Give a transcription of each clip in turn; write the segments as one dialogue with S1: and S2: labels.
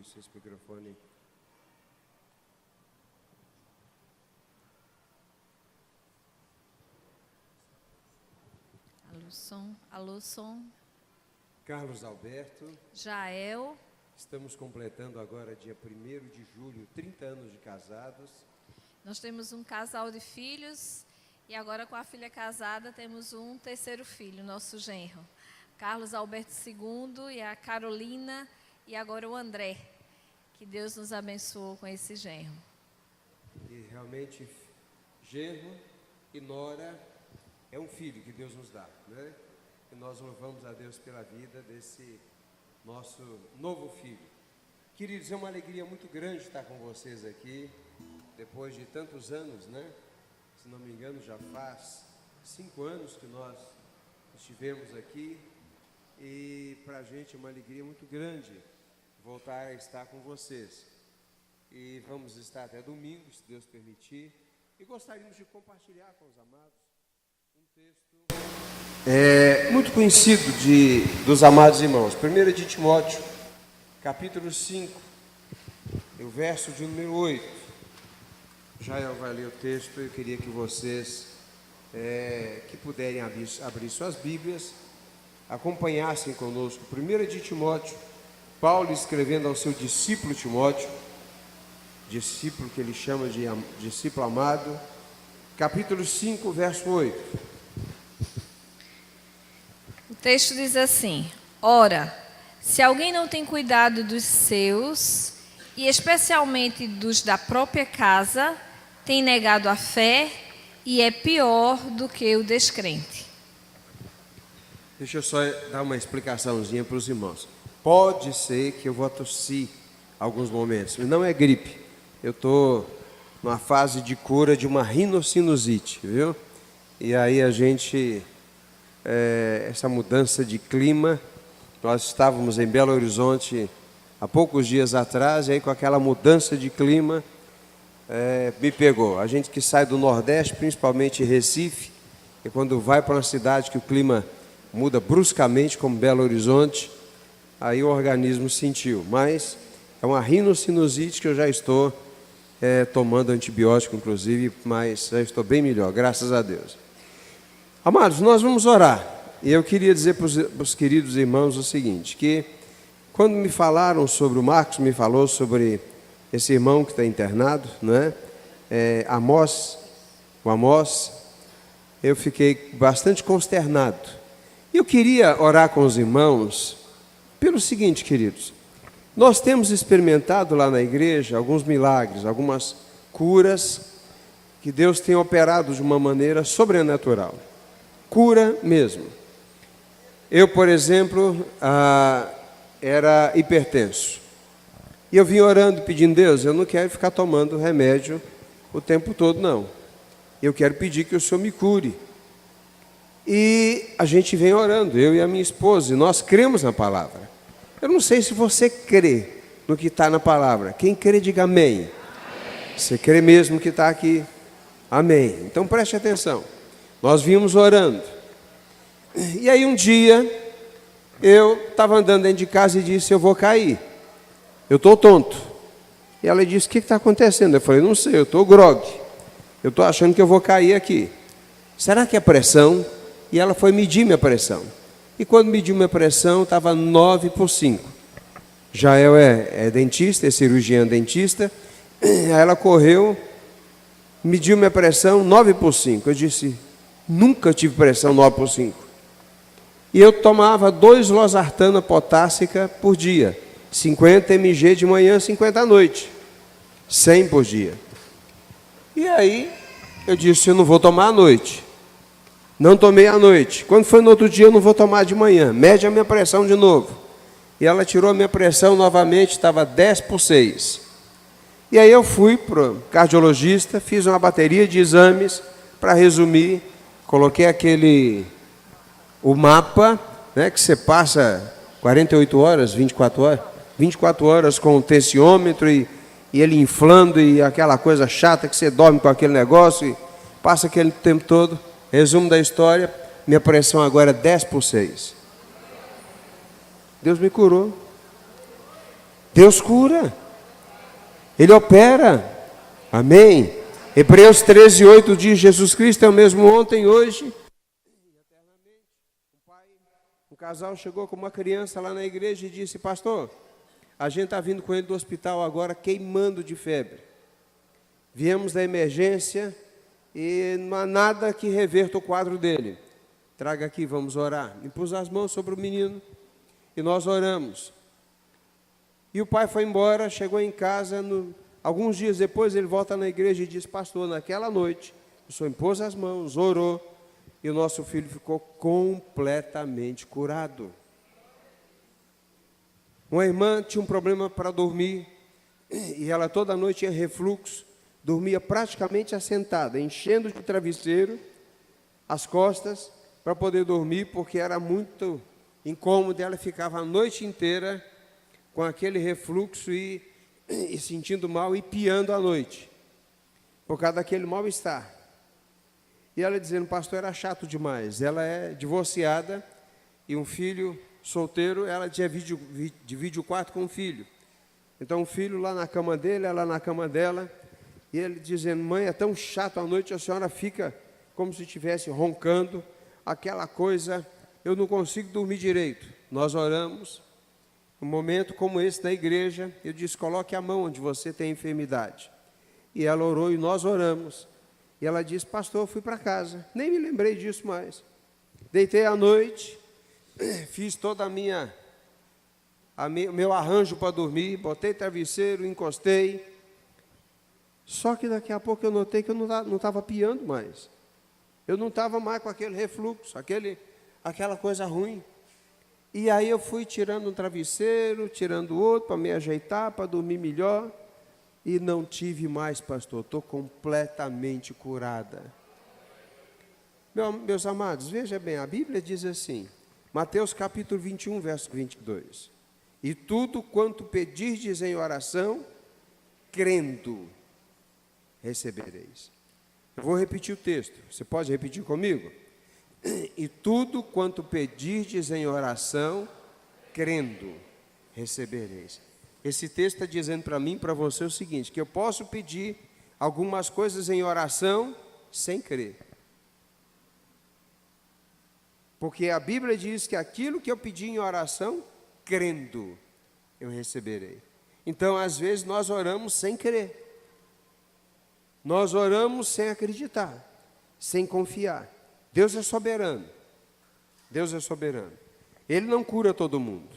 S1: Isso, esse microfone.
S2: Alô, som. Alô, som.
S1: Carlos Alberto.
S2: Jael.
S1: Estamos completando agora, dia 1º de julho, 30 anos de casados.
S2: Nós temos um casal de filhos e agora com a filha casada temos um terceiro filho, nosso genro. Carlos Alberto II e a Carolina e agora o André. Que Deus nos abençoou com esse genro.
S1: E realmente, genro e nora é um filho que Deus nos dá, né? E nós louvamos a Deus pela vida desse nosso novo filho. Queridos, é uma alegria muito grande estar com vocês aqui, depois de tantos anos, né? Se não me engano, já faz 5 anos que nós estivemos aqui, e para a gente é uma alegria muito grande voltar a estar com vocês. E vamos estar até domingo, se Deus permitir, e gostaríamos de compartilhar com os amados um texto muito conhecido dos amados irmãos. 1 de Timóteo, capítulo 5, o verso de número 8. Jael vai ler o texto. Eu queria que vocês, que puderem abrir suas Bíblias, acompanhassem conosco. 1 de Timóteo, Paulo escrevendo ao seu discípulo Timóteo, discípulo que ele chama de discípulo amado, capítulo 5, verso 8.
S2: O texto diz assim: Ora, se alguém não tem cuidado dos seus, e especialmente dos da própria casa, tem negado a fé e é pior do que o descrente.
S1: Deixa eu só dar uma explicaçãozinha para os irmãos. Pode ser que eu vou tossir alguns momentos, mas não é gripe. Eu estou numa fase de cura de uma rinocinusite, viu? E aí a gente, essa mudança de clima, nós estávamos em Belo Horizonte há poucos dias atrás, e aí com aquela mudança de clima, me pegou. A gente que sai do Nordeste, principalmente Recife, e quando vai para uma cidade que o clima muda bruscamente, como Belo Horizonte, aí o organismo sentiu. Mas é uma rinocinusite que eu já estou tomando antibiótico, inclusive, mas já estou bem melhor, graças a Deus. Amados, nós vamos orar. E eu queria dizer para os queridos irmãos o seguinte, que quando me falaram sobre o Marcos, me falou sobre esse irmão que está internado, né? O Amós, eu fiquei bastante consternado. E eu queria orar com os irmãos pelo seguinte, queridos: nós temos experimentado lá na igreja alguns milagres, algumas curas que Deus tem operado de uma maneira sobrenatural. Cura mesmo. Eu, por exemplo, era hipertenso. E eu vim orando, pedindo: Deus, eu não quero ficar tomando remédio o tempo todo, não. Eu quero pedir que o Senhor me cure. E a gente vem orando, eu e a minha esposa, e nós cremos na palavra. Eu não sei se você crê no que está na palavra. Quem crê, diga amém. Amém. Você crê mesmo que está aqui? Amém. Então preste atenção. Nós vimos orando. E aí um dia, eu estava andando dentro de casa e disse: eu vou cair. Eu estou tonto. E ela disse: o que está acontecendo? Eu falei: não sei, eu estou grogue. Eu estou achando que eu vou cair aqui. Será que é pressão? E ela foi medir minha pressão. E quando mediu minha pressão, estava 9/5. Jael é dentista, é cirurgiã dentista. Aí ela correu, mediu minha pressão 9/5. Eu disse: nunca tive pressão 9/5. E eu tomava 2 losartana potássica por dia. 50 mg de manhã, 50 à noite. 100 por dia. E aí eu disse: eu não vou tomar à noite. Não tomei à noite. Quando foi no outro dia, eu não vou tomar de manhã. Mede a minha pressão de novo. E ela tirou a minha pressão novamente, estava 10/6. E aí eu fui para o cardiologista, fiz uma bateria de exames. Para resumir, coloquei o mapa, né, que você passa 48 horas, 24 horas com o tensiômetro e ele inflando, e aquela coisa chata que você dorme com aquele negócio e passa aquele tempo todo. Resumo da história: minha pressão agora é 10/6. Deus me curou. Deus cura. Ele opera. Amém? Hebreus 13:8 diz: Jesus Cristo é o mesmo ontem, hoje. Um casal chegou com uma criança lá na igreja e disse: pastor, a gente está vindo com ele do hospital agora queimando de febre. Viemos da emergência e não há nada que reverta o quadro dele. Traga aqui, vamos orar. E pus as mãos sobre o menino e nós oramos. E o pai foi embora, chegou em casa, alguns dias depois ele volta na igreja e diz: pastor, naquela noite o senhor impôs as mãos, orou, e o nosso filho ficou completamente curado. Uma irmã tinha um problema para dormir, e ela toda noite tinha refluxo, dormia praticamente assentada, enchendo de travesseiro as costas para poder dormir, porque era muito incômodo. Ela ficava a noite inteira com aquele refluxo e sentindo mal e piando à noite, por causa daquele mal-estar. E ela dizendo: pastor, era chato demais. Ela é divorciada e um filho solteiro. Ela divide o quarto com o filho. Então o filho lá na cama dele, ela na cama dela, e ele dizendo: mãe, é tão chato à noite, a senhora fica como se estivesse roncando, aquela coisa, eu não consigo dormir direito. Nós oramos. Um momento como esse da igreja, eu disse: coloque a mão onde você tem enfermidade. E ela orou e nós oramos. E ela disse: pastor, eu fui para casa, nem me lembrei disso mais. Deitei à noite, fiz toda meu arranjo para dormir, botei travesseiro, encostei. Só que daqui a pouco eu notei que eu não estava piando mais. Eu não estava mais com aquele refluxo, aquela coisa ruim. E aí eu fui tirando um travesseiro, tirando o outro para me ajeitar, para dormir melhor. E não tive mais, pastor, estou completamente curada. Meus amados, veja bem, a Bíblia diz assim, Mateus capítulo 21, verso 22. E tudo quanto pedirdes em oração, crendo, recebereis. Eu vou repetir o texto, você pode repetir comigo? E tudo quanto pedirdes em oração, crendo, recebereis. Esse texto está dizendo para mim e para você o seguinte, que eu posso pedir algumas coisas em oração sem crer. Porque a Bíblia diz que aquilo que eu pedi em oração, crendo, eu receberei. Então, às vezes, nós oramos sem crer. Nós oramos sem acreditar, sem confiar. Deus é soberano. Deus é soberano. Ele não cura todo mundo.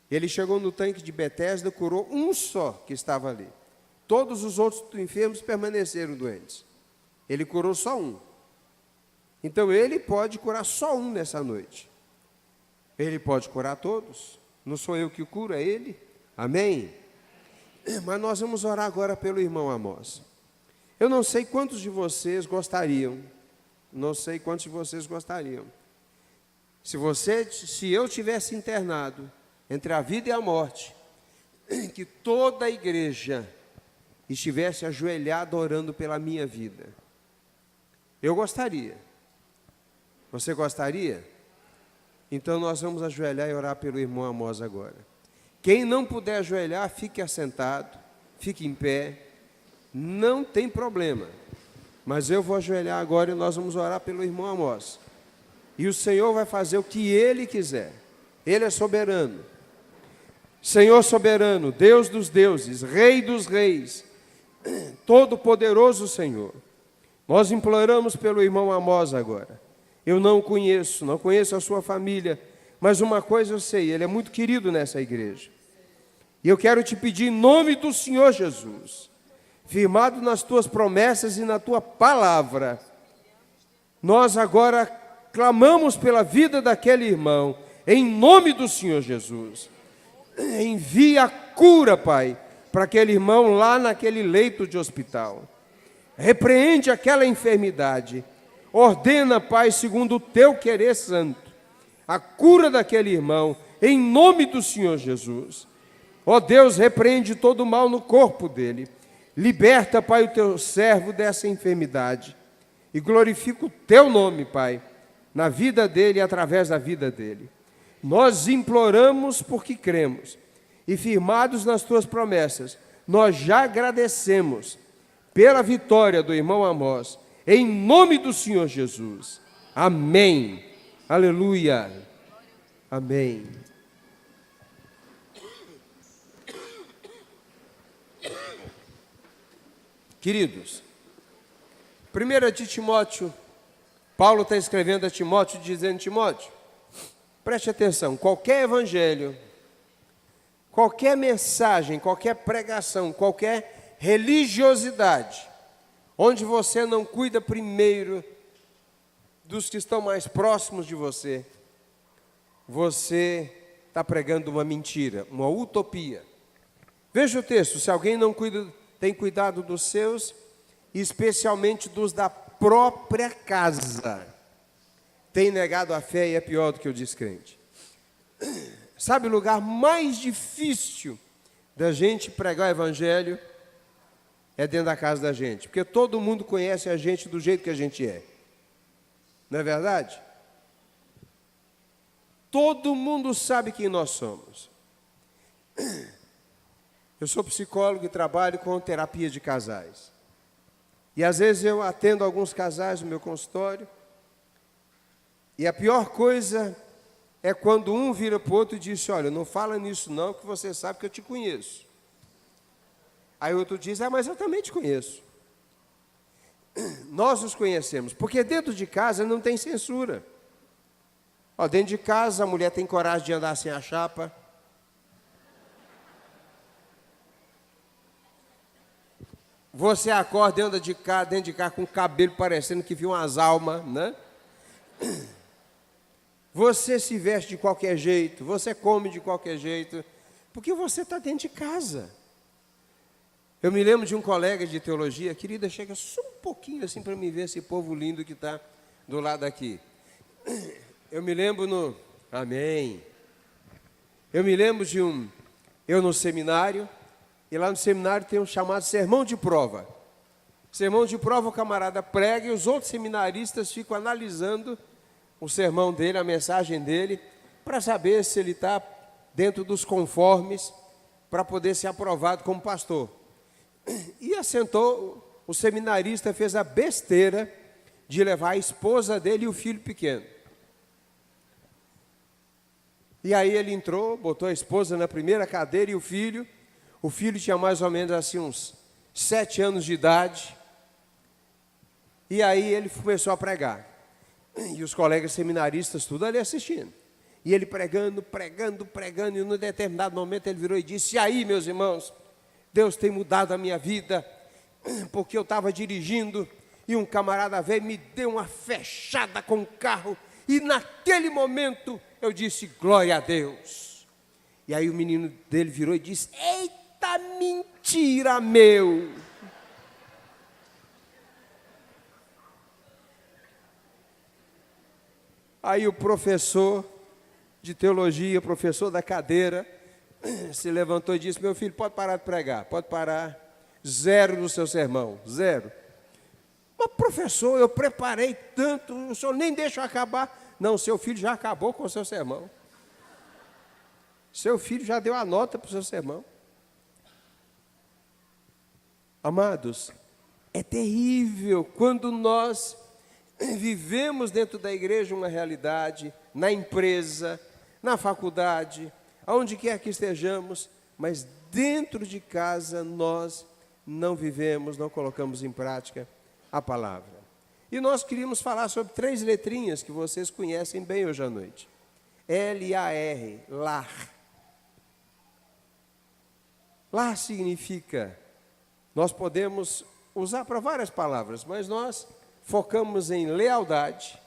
S1: Ele chegou no tanque de Betesda, curou um só que estava ali. Todos os outros enfermos permaneceram doentes. Ele curou só um. Então, ele pode curar só um nessa noite. Ele pode curar todos. Não sou eu que curo, é ele. Amém? Mas nós vamos orar agora pelo irmão Amós. Eu não sei quantos de vocês gostariam. Não sei quantos de vocês gostariam. Se eu tivesse internado entre a vida e a morte, que toda a igreja estivesse ajoelhada orando pela minha vida. Eu gostaria. Você gostaria? Então nós vamos ajoelhar e orar pelo irmão Amós agora. Quem não puder ajoelhar, fique assentado, fique em pé, não tem problema. Mas eu vou ajoelhar agora e nós vamos orar pelo irmão Amós. E o Senhor vai fazer o que Ele quiser. Ele é soberano. Senhor soberano, Deus dos deuses, Rei dos reis, Todo-Poderoso Senhor. Nós imploramos pelo irmão Amós agora. Eu não conheço a sua família, mas uma coisa eu sei, ele é muito querido nessa igreja. E eu quero te pedir em nome do Senhor Jesus, firmado nas tuas promessas e na tua palavra, nós agora clamamos pela vida daquele irmão, em nome do Senhor Jesus. Envia a cura, Pai, para aquele irmão lá naquele leito de hospital. Repreende aquela enfermidade. Ordena, Pai, segundo o teu querer santo, a cura daquele irmão, em nome do Senhor Jesus. Ó Deus, repreende todo o mal no corpo dele. Liberta, Pai, o teu servo dessa enfermidade. E glorifica o teu nome, Pai, na vida dele e através da vida dele. Nós imploramos porque cremos. e firmados nas tuas promessas, nós já agradecemos pela vitória do irmão Amós, em nome do Senhor Jesus. Amém. Aleluia. Amém. Queridos, 1 de Timóteo, Paulo está escrevendo a Timóteo, dizendo: Timóteo, preste atenção, qualquer evangelho, qualquer mensagem, qualquer pregação, qualquer religiosidade, onde você não cuida primeiro dos que estão mais próximos de você, você está pregando uma mentira, uma utopia. Veja o texto: se alguém não tem cuidado dos seus, especialmente dos da própria casa, tem negado a fé e é pior do que o descrente. Sabe o lugar mais difícil da gente pregar o evangelho? É dentro da casa da gente, porque todo mundo conhece a gente do jeito que a gente é. Não é verdade? Todo mundo sabe quem nós somos. Eu sou psicólogo e trabalho com terapia de casais. E às vezes eu atendo alguns casais no meu consultório. E a pior coisa é quando um vira para o outro e diz: olha, não fala nisso não, que você sabe que eu te conheço. Aí o outro diz: mas eu também te conheço. Nós nos conhecemos, porque dentro de casa não tem censura. Dentro de casa a mulher tem coragem de andar sem a chapa. Você acorda dentro de casa com o cabelo parecendo que viu umas almas, né? Você se veste de qualquer jeito, você come de qualquer jeito, porque você está dentro de casa. Eu me lembro de um colega de teologia: querida, chega só um pouquinho assim para me ver esse povo lindo que está do lado aqui. Eu me lembro Amém. Eu me lembro eu no seminário, e lá no seminário tem um chamado sermão de prova. Sermão de prova, o camarada prega e os outros seminaristas ficam analisando o sermão dele, a mensagem dele, para saber se ele está dentro dos conformes para poder ser aprovado como pastor. E assentou, o seminarista fez a besteira de levar a esposa dele e o filho pequeno. E aí ele entrou, botou a esposa na primeira cadeira e o filho tinha mais ou menos assim uns 7 anos de idade. E aí ele começou a pregar. E os colegas seminaristas tudo ali assistindo. E ele pregando, e num determinado momento ele virou e disse: e aí, meus irmãos, Deus tem mudado a minha vida, porque eu estava dirigindo e um camarada veio e me deu uma fechada com o carro, e naquele momento eu disse: glória a Deus. E aí o menino dele virou e disse: eita mentira, meu! Aí o professor de teologia, professor da cadeira, se levantou e disse: meu filho, pode parar de pregar, pode parar, 0 no seu sermão, 0. Mas professor, eu preparei tanto, o senhor nem deixa eu acabar. Não, seu filho já acabou com o seu sermão. Seu filho já deu a nota para o seu sermão. Amados, é terrível quando nós vivemos dentro da igreja uma realidade, na empresa, na faculdade, aonde quer que estejamos, mas dentro de casa nós não vivemos, não colocamos em prática a palavra. E nós queríamos falar sobre 3 letrinhas que vocês conhecem bem hoje à noite. L-A-R, lar. Lar significa, nós podemos usar para várias palavras, mas nós focamos em lealdade,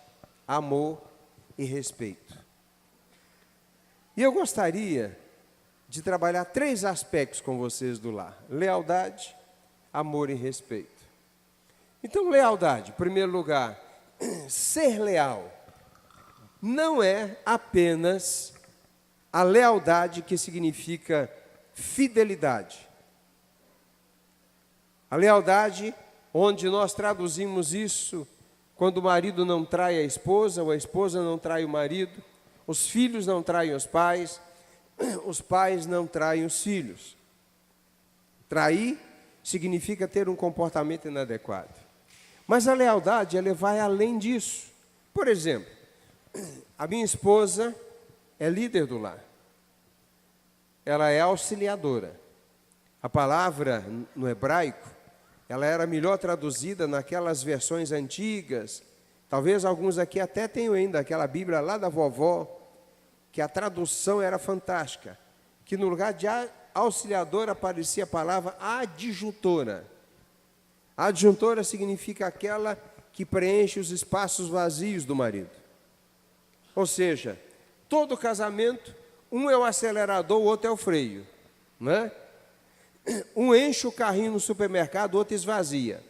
S1: amor e respeito. E eu gostaria de trabalhar 3 aspectos com vocês do lar: lealdade, amor e respeito. Então, lealdade, em primeiro lugar, ser leal não é apenas a lealdade que significa fidelidade. A lealdade, onde nós traduzimos isso, quando o marido não trai a esposa, ou a esposa não trai o marido, os filhos não traem os pais, os pais não traem os filhos. Trair significa ter um comportamento inadequado. Mas a lealdade, ela vai além disso. Por exemplo, a minha esposa é líder do lar. Ela é auxiliadora. A palavra no hebraico, ela era melhor traduzida naquelas versões antigas. Talvez alguns aqui até tenham ainda aquela Bíblia lá da vovó, que a tradução era fantástica. Que no lugar de auxiliadora aparecia a palavra adjuntora. A adjuntora significa aquela que preenche os espaços vazios do marido. Ou seja, todo casamento, um é o acelerador, o outro é o freio, né? Um enche o carrinho no supermercado, o outro esvazia.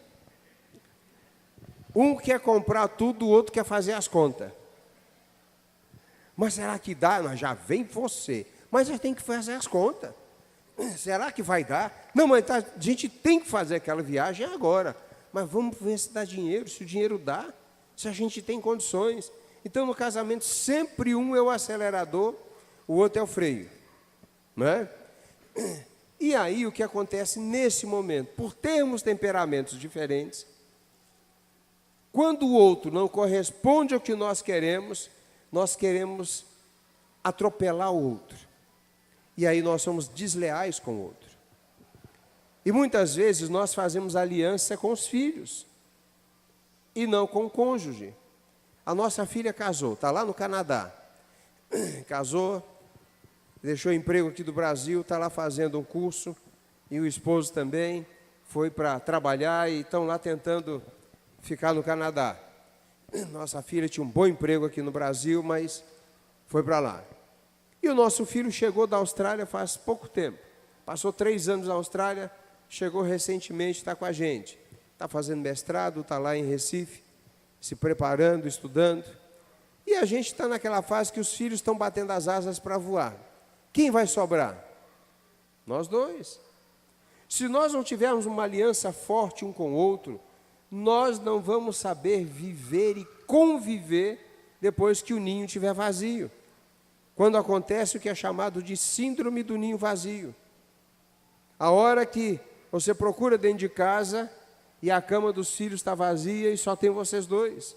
S1: Um quer comprar tudo, o outro quer fazer as contas. Mas será que dá? Não, já vem você. Mas já tem que fazer as contas. Será que vai dar? Não, mas a gente tem que fazer aquela viagem agora. Mas vamos ver se dá dinheiro, se o dinheiro dá, se a gente tem condições. Então, no casamento, sempre um é o acelerador, o outro é o freio. Não é? E aí, o que acontece nesse momento? Por termos temperamentos diferentes, quando o outro não corresponde ao que nós queremos atropelar o outro. E aí nós somos desleais com o outro. E muitas vezes nós fazemos aliança com os filhos e não com o cônjuge. A nossa filha casou, está lá no Canadá. Casou, deixou o emprego aqui do Brasil, está lá fazendo um curso, e o esposo também foi para trabalhar e estão lá tentando ficar no Canadá. Nossa filha tinha um bom emprego aqui no Brasil, mas foi para lá. E o nosso filho chegou da Austrália faz pouco tempo. Passou 3 anos na Austrália, chegou recentemente, está com a gente. Está fazendo mestrado, está lá em Recife, se preparando, estudando. E a gente está naquela fase que os filhos estão batendo as asas para voar. Quem vai sobrar? Nós dois. Se nós não tivermos uma aliança forte um com o outro, nós não vamos saber viver e conviver depois que o ninho estiver vazio. Quando acontece o que é chamado de síndrome do ninho vazio. A hora que você procura dentro de casa e a cama dos filhos está vazia e só tem vocês dois.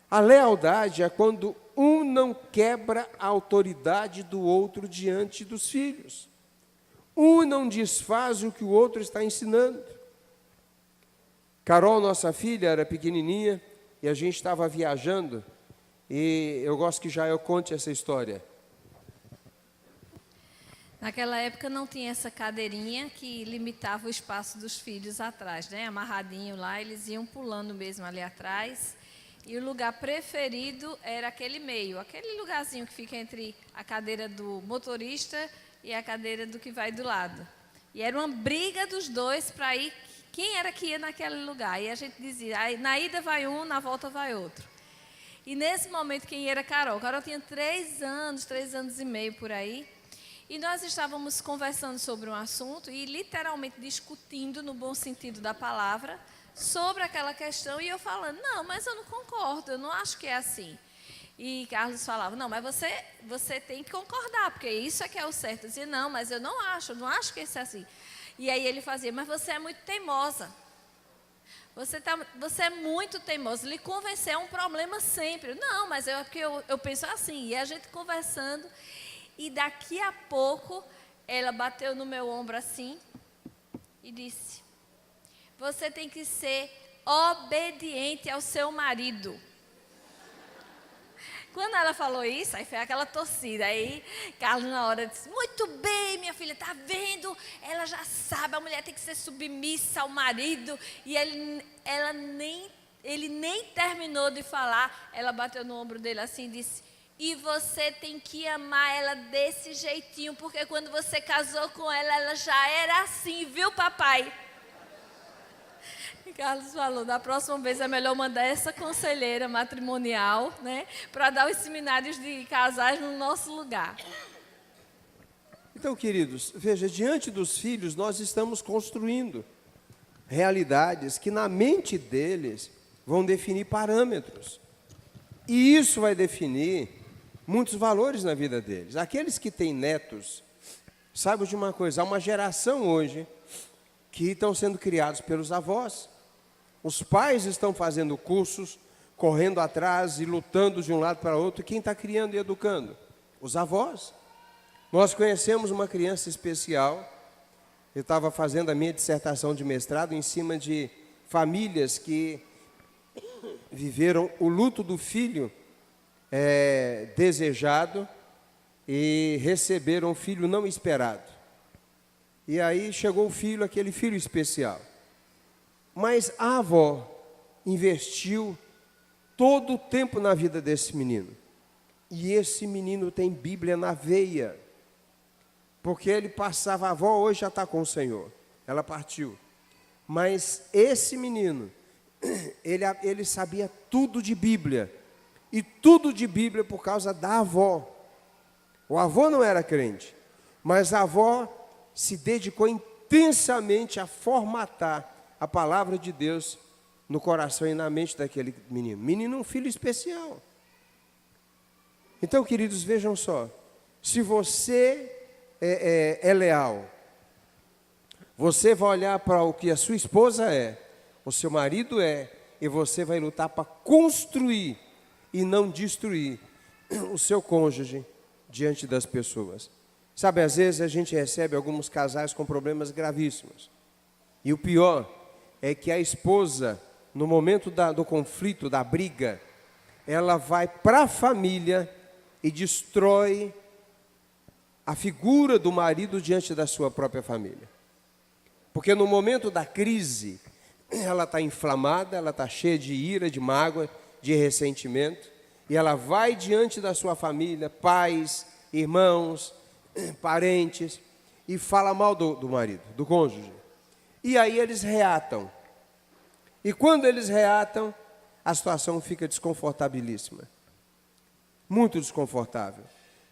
S1: A lealdade é quando um não quebra a autoridade do outro diante dos filhos. Um não desfaz o que o outro está ensinando. Carol, nossa filha, era pequenininha e a gente estava viajando. E eu gosto que já eu conte essa história.
S2: Naquela época não tinha essa cadeirinha que limitava o espaço dos filhos atrás, né? Amarradinho lá, eles iam pulando mesmo ali atrás. E o lugar preferido era aquele meio, aquele lugarzinho que fica entre a cadeira do motorista e a cadeira do que vai do lado. E era uma briga dos dois para ir, quem era que ia naquele lugar. E a gente dizia, na ida vai um, na volta vai outro. E nesse momento quem ia era Carol. Carol tinha 3 anos e meio por aí. E nós estávamos conversando sobre um assunto e literalmente discutindo, no bom sentido da palavra, sobre aquela questão. E eu falando, não, mas eu não concordo, eu não acho que é assim. E Carlos falava, não, mas você tem que concordar, porque isso é que é o certo. Eu dizia, não, mas eu não acho que isso é assim. E aí ele fazia, mas você é muito teimosa. Você é muito teimoso. Lhe convencer é um problema sempre. Não, mas eu penso assim. E a gente conversando. E daqui a pouco, ela bateu no meu ombro assim. E disse, você tem que ser obediente ao seu marido. Quando ela falou isso, aí foi aquela torcida. Aí Carlos na hora disse, muito bem, minha filha, tá vendo? Ela já sabe, a mulher tem que ser submissa ao marido. E ele nem terminou de falar, ela bateu no ombro dele assim e disse, e você tem que amar ela desse jeitinho, porque quando você casou com ela, ela já era assim, viu, papai? Carlos falou, da próxima vez é melhor mandar essa conselheira matrimonial, né, para dar os seminários de casais no nosso lugar.
S1: Então, queridos, veja, diante dos filhos nós estamos construindo realidades que na mente deles vão definir parâmetros. E isso vai definir muitos valores na vida deles. Aqueles que têm netos, saibam de uma coisa, há uma geração hoje que estão sendo criados pelos avós. Os pais estão fazendo cursos, correndo atrás e lutando de um lado para o outro. Quem está criando e educando? Os avós. Nós conhecemos uma criança especial. Eu estava fazendo a minha dissertação de mestrado em cima de famílias que viveram o luto do filho desejado e receberam um filho não esperado. E aí chegou o filho, aquele filho especial. Mas a avó investiu todo o tempo na vida desse menino. E esse menino tem Bíblia na veia. Porque ele passava, a avó hoje já está com o Senhor. Ela partiu. Mas esse menino, ele sabia tudo de Bíblia. E tudo de Bíblia por causa da avó. O avô não era crente, mas a avó se dedicou intensamente a formatar a palavra de Deus no coração e na mente daquele menino. Menino é um filho especial. Então, queridos, vejam só. Se você é leal, você vai olhar para o que a sua esposa é, o seu marido é, e você vai lutar para construir e não destruir o seu cônjuge diante das pessoas. Sabe, às vezes a gente recebe alguns casais com problemas gravíssimos. E o pior é que a esposa, no momento do conflito, da briga, ela vai para a família e destrói a figura do marido diante da sua própria família. Porque no momento da crise, ela está inflamada, ela está cheia de ira, de mágoa, de ressentimento, e ela vai diante da sua família, pais, irmãos, parentes, e fala mal do marido, do cônjuge. E aí eles reatam. E quando eles reatam, a situação fica desconfortabilíssima. Muito desconfortável.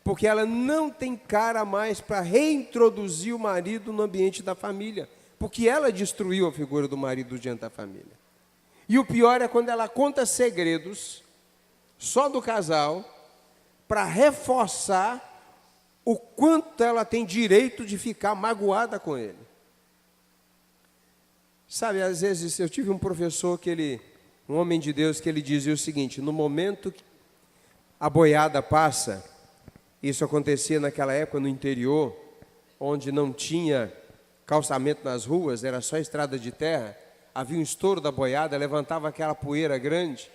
S1: Porque ela não tem cara mais para reintroduzir o marido no ambiente da família. Porque ela destruiu a figura do marido diante da família. E o pior é quando ela conta segredos, só do casal, para reforçar o quanto ela tem direito de ficar magoada com ele. Sabe, às vezes eu tive um professor um homem de Deus, que ele dizia o seguinte: no momento que a boiada passa, isso acontecia naquela época no interior, onde não tinha calçamento nas ruas, era só estrada de terra, havia um estouro da boiada, levantava aquela poeira grande,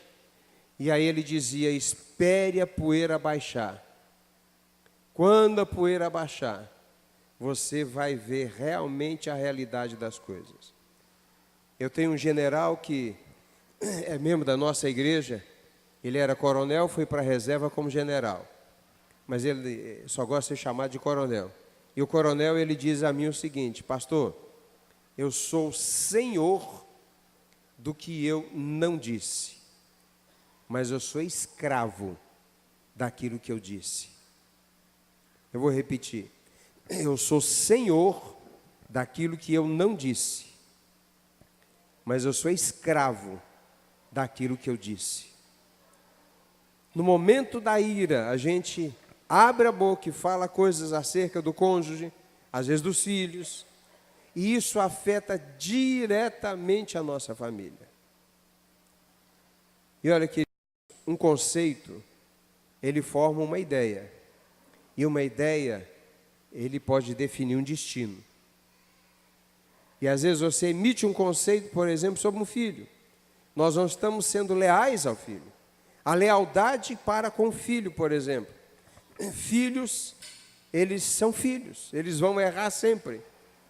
S1: e aí ele dizia: espere a poeira baixar. Quando a poeira baixar, você vai ver realmente a realidade das coisas. Eu tenho um general que é membro da nossa igreja, ele era coronel, foi para a reserva como general, mas ele só gosta de ser chamado de coronel. E o coronel, ele diz a mim o seguinte: pastor, eu sou senhor do que eu não disse, mas eu sou escravo daquilo que eu disse. Eu vou repetir: eu sou senhor daquilo que eu não disse, mas eu sou escravo daquilo que eu disse. No momento da ira, a gente abre a boca e fala coisas acerca do cônjuge, às vezes dos filhos, e isso afeta diretamente a nossa família. E olha que um conceito, ele forma uma ideia, e uma ideia, ele pode definir um destino. E às vezes você emite um conceito, por exemplo, sobre um filho. Nós não estamos sendo leais ao filho. A lealdade para com o filho, por exemplo. Filhos, eles são filhos, eles vão errar sempre.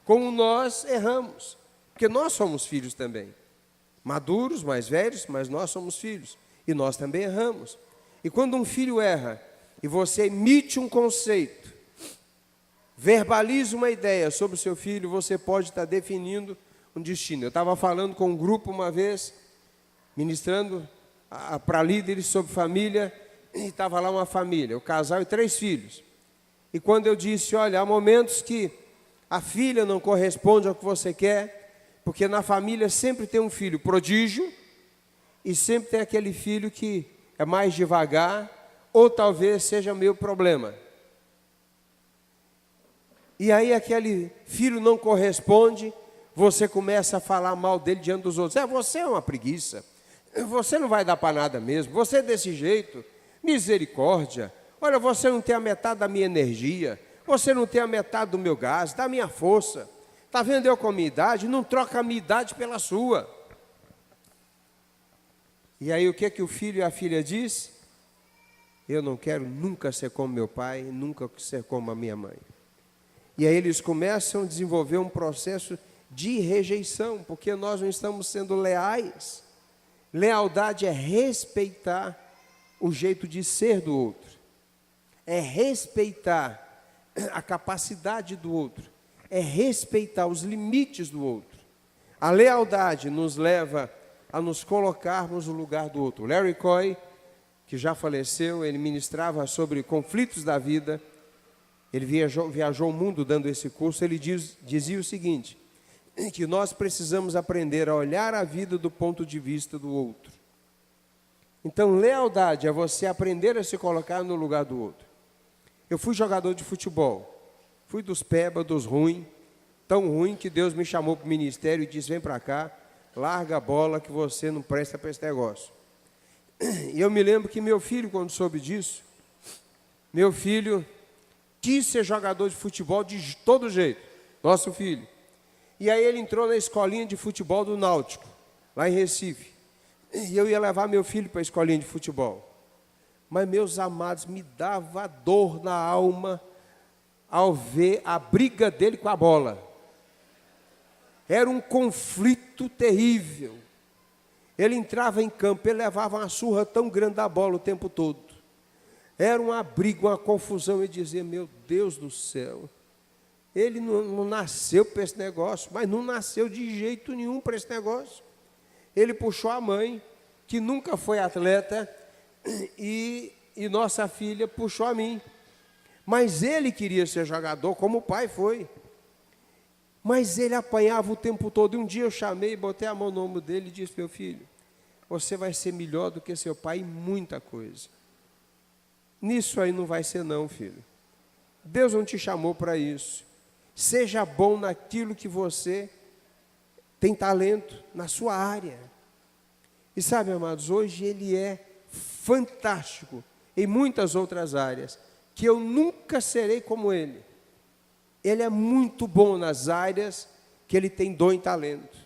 S1: Como nós erramos, porque nós somos filhos também. Maduros, mais velhos, mas nós somos filhos. E nós também erramos. E quando um filho erra, e você emite um conceito, verbaliza uma ideia sobre o seu filho, você pode estar definindo um destino. Eu estava falando com um grupo uma vez, ministrando para líderes sobre família, e estava lá uma família, o casal e 3 filhos. E quando eu disse: olha, há momentos que a filha não corresponde ao que você quer, porque na família sempre tem um filho prodígio, e sempre tem aquele filho que é mais devagar, ou talvez seja meu problema. E aí aquele filho não corresponde, você começa a falar mal dele diante dos outros. Você é uma preguiça, você não vai dar para nada mesmo, você é desse jeito, misericórdia. Olha, você não tem a metade da minha energia, você não tem a metade do meu gás, da minha força. Está vendo eu com a minha idade? Não troca a minha idade pela sua. E aí o que que o filho e a filha diz? Eu não quero nunca ser como meu pai, nunca ser como a minha mãe. E aí eles começam a desenvolver um processo de rejeição, porque nós não estamos sendo leais. Lealdade é respeitar o jeito de ser do outro. É respeitar a capacidade do outro. É respeitar os limites do outro. A lealdade nos leva a nos colocarmos no lugar do outro. Larry Coy, que já faleceu, ele ministrava sobre conflitos da vida. Ele viajou o mundo dando esse curso. Ele dizia o seguinte, que nós precisamos aprender a olhar a vida do ponto de vista do outro. Então, lealdade é você aprender a se colocar no lugar do outro. Eu fui jogador de futebol. Fui dos peba, dos ruins. Tão ruim que Deus me chamou para o ministério e disse, vem para cá, larga a bola que você não presta para esse negócio. E eu me lembro que meu filho, quando soube disso, meu filho quis ser jogador de futebol de todo jeito, nosso filho. E aí ele entrou na escolinha de futebol do Náutico, lá em Recife. E eu ia levar meu filho para a escolinha de futebol. Mas, meus amados, me dava dor na alma ao ver a briga dele com a bola. Era um conflito terrível. Ele entrava em campo, ele levava uma surra tão grande da bola o tempo todo. Era uma briga, uma confusão. Eu dizia, meu Deus do céu, ele não nasceu para esse negócio, mas não nasceu de jeito nenhum para esse negócio. Ele puxou a mãe, que nunca foi atleta, e nossa filha puxou a mim. Mas ele queria ser jogador, como o pai foi. Mas ele apanhava o tempo todo. E um dia eu chamei, botei a mão no ombro dele e disse, meu filho, você vai ser melhor do que seu pai em muita coisa. Nisso aí não vai ser não, filho. Deus não te chamou para isso. Seja bom naquilo que você tem talento, na sua área. E sabe, amados, hoje ele é fantástico em muitas outras áreas, que eu nunca serei como ele. Ele é muito bom nas áreas que ele tem dom e talento,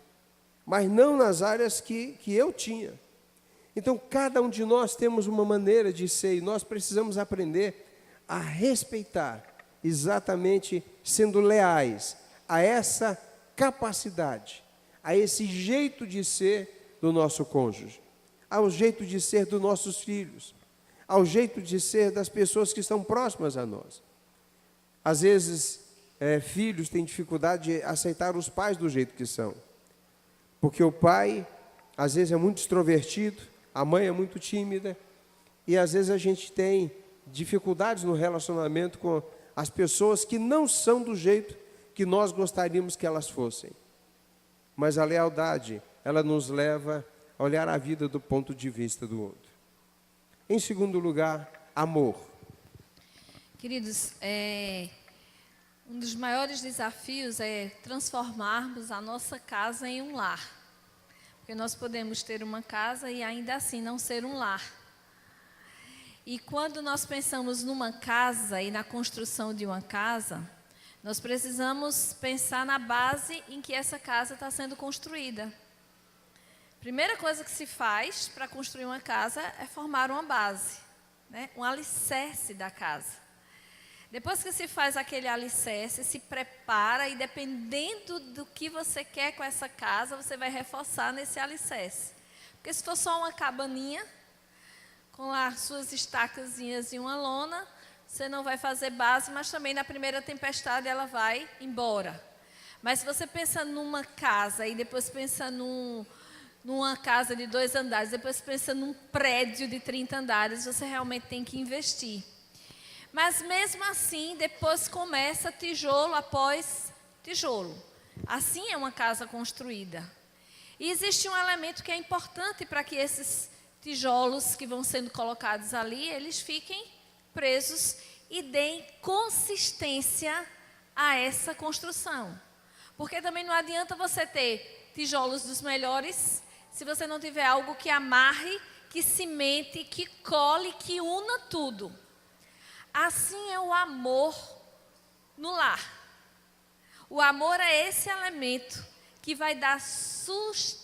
S1: mas não nas áreas que eu tinha. Então, cada um de nós temos uma maneira de ser, e nós precisamos aprender a respeitar, exatamente sendo leais a essa capacidade, a esse jeito de ser do nosso cônjuge, ao jeito de ser dos nossos filhos, ao jeito de ser das pessoas que estão próximas a nós. Às vezes, filhos têm dificuldade de aceitar os pais do jeito que são, porque o pai, às vezes, é muito extrovertido, a mãe é muito tímida, e às vezes a gente tem dificuldades no relacionamento com as pessoas que não são do jeito que nós gostaríamos que elas fossem. Mas a lealdade, ela nos leva a olhar a vida do ponto de vista do outro. Em segundo lugar, amor.
S2: Queridos, um dos maiores desafios é transformarmos a nossa casa em um lar. Porque nós podemos ter uma casa e ainda assim não ser um lar. E quando nós pensamos numa casa e na construção de uma casa, nós precisamos pensar na base em que essa casa está sendo construída. Primeira coisa que se faz para construir uma casa é formar uma base, né? Um alicerce da casa. Depois que se faz aquele alicerce, se prepara e dependendo do que você quer com essa casa, você vai reforçar nesse alicerce. Porque se for só uma cabaninha, com as suas estacazinhas e uma lona, você não vai fazer base, mas também na primeira tempestade ela vai embora. Mas se você pensa numa casa e depois pensa numa casa de 2 andares, depois pensa num prédio de 30 andares, você realmente tem que investir. Mas mesmo assim, depois começa tijolo após tijolo. Assim é uma casa construída. E existe um elemento que é importante para que esses tijolos que vão sendo colocados ali, eles fiquem presos e deem consistência a essa construção. Porque também não adianta você ter tijolos dos melhores se você não tiver algo que amarre, que cimente, que cole, que una tudo. Assim é o amor no lar. O amor é esse elemento que vai dar sustentação,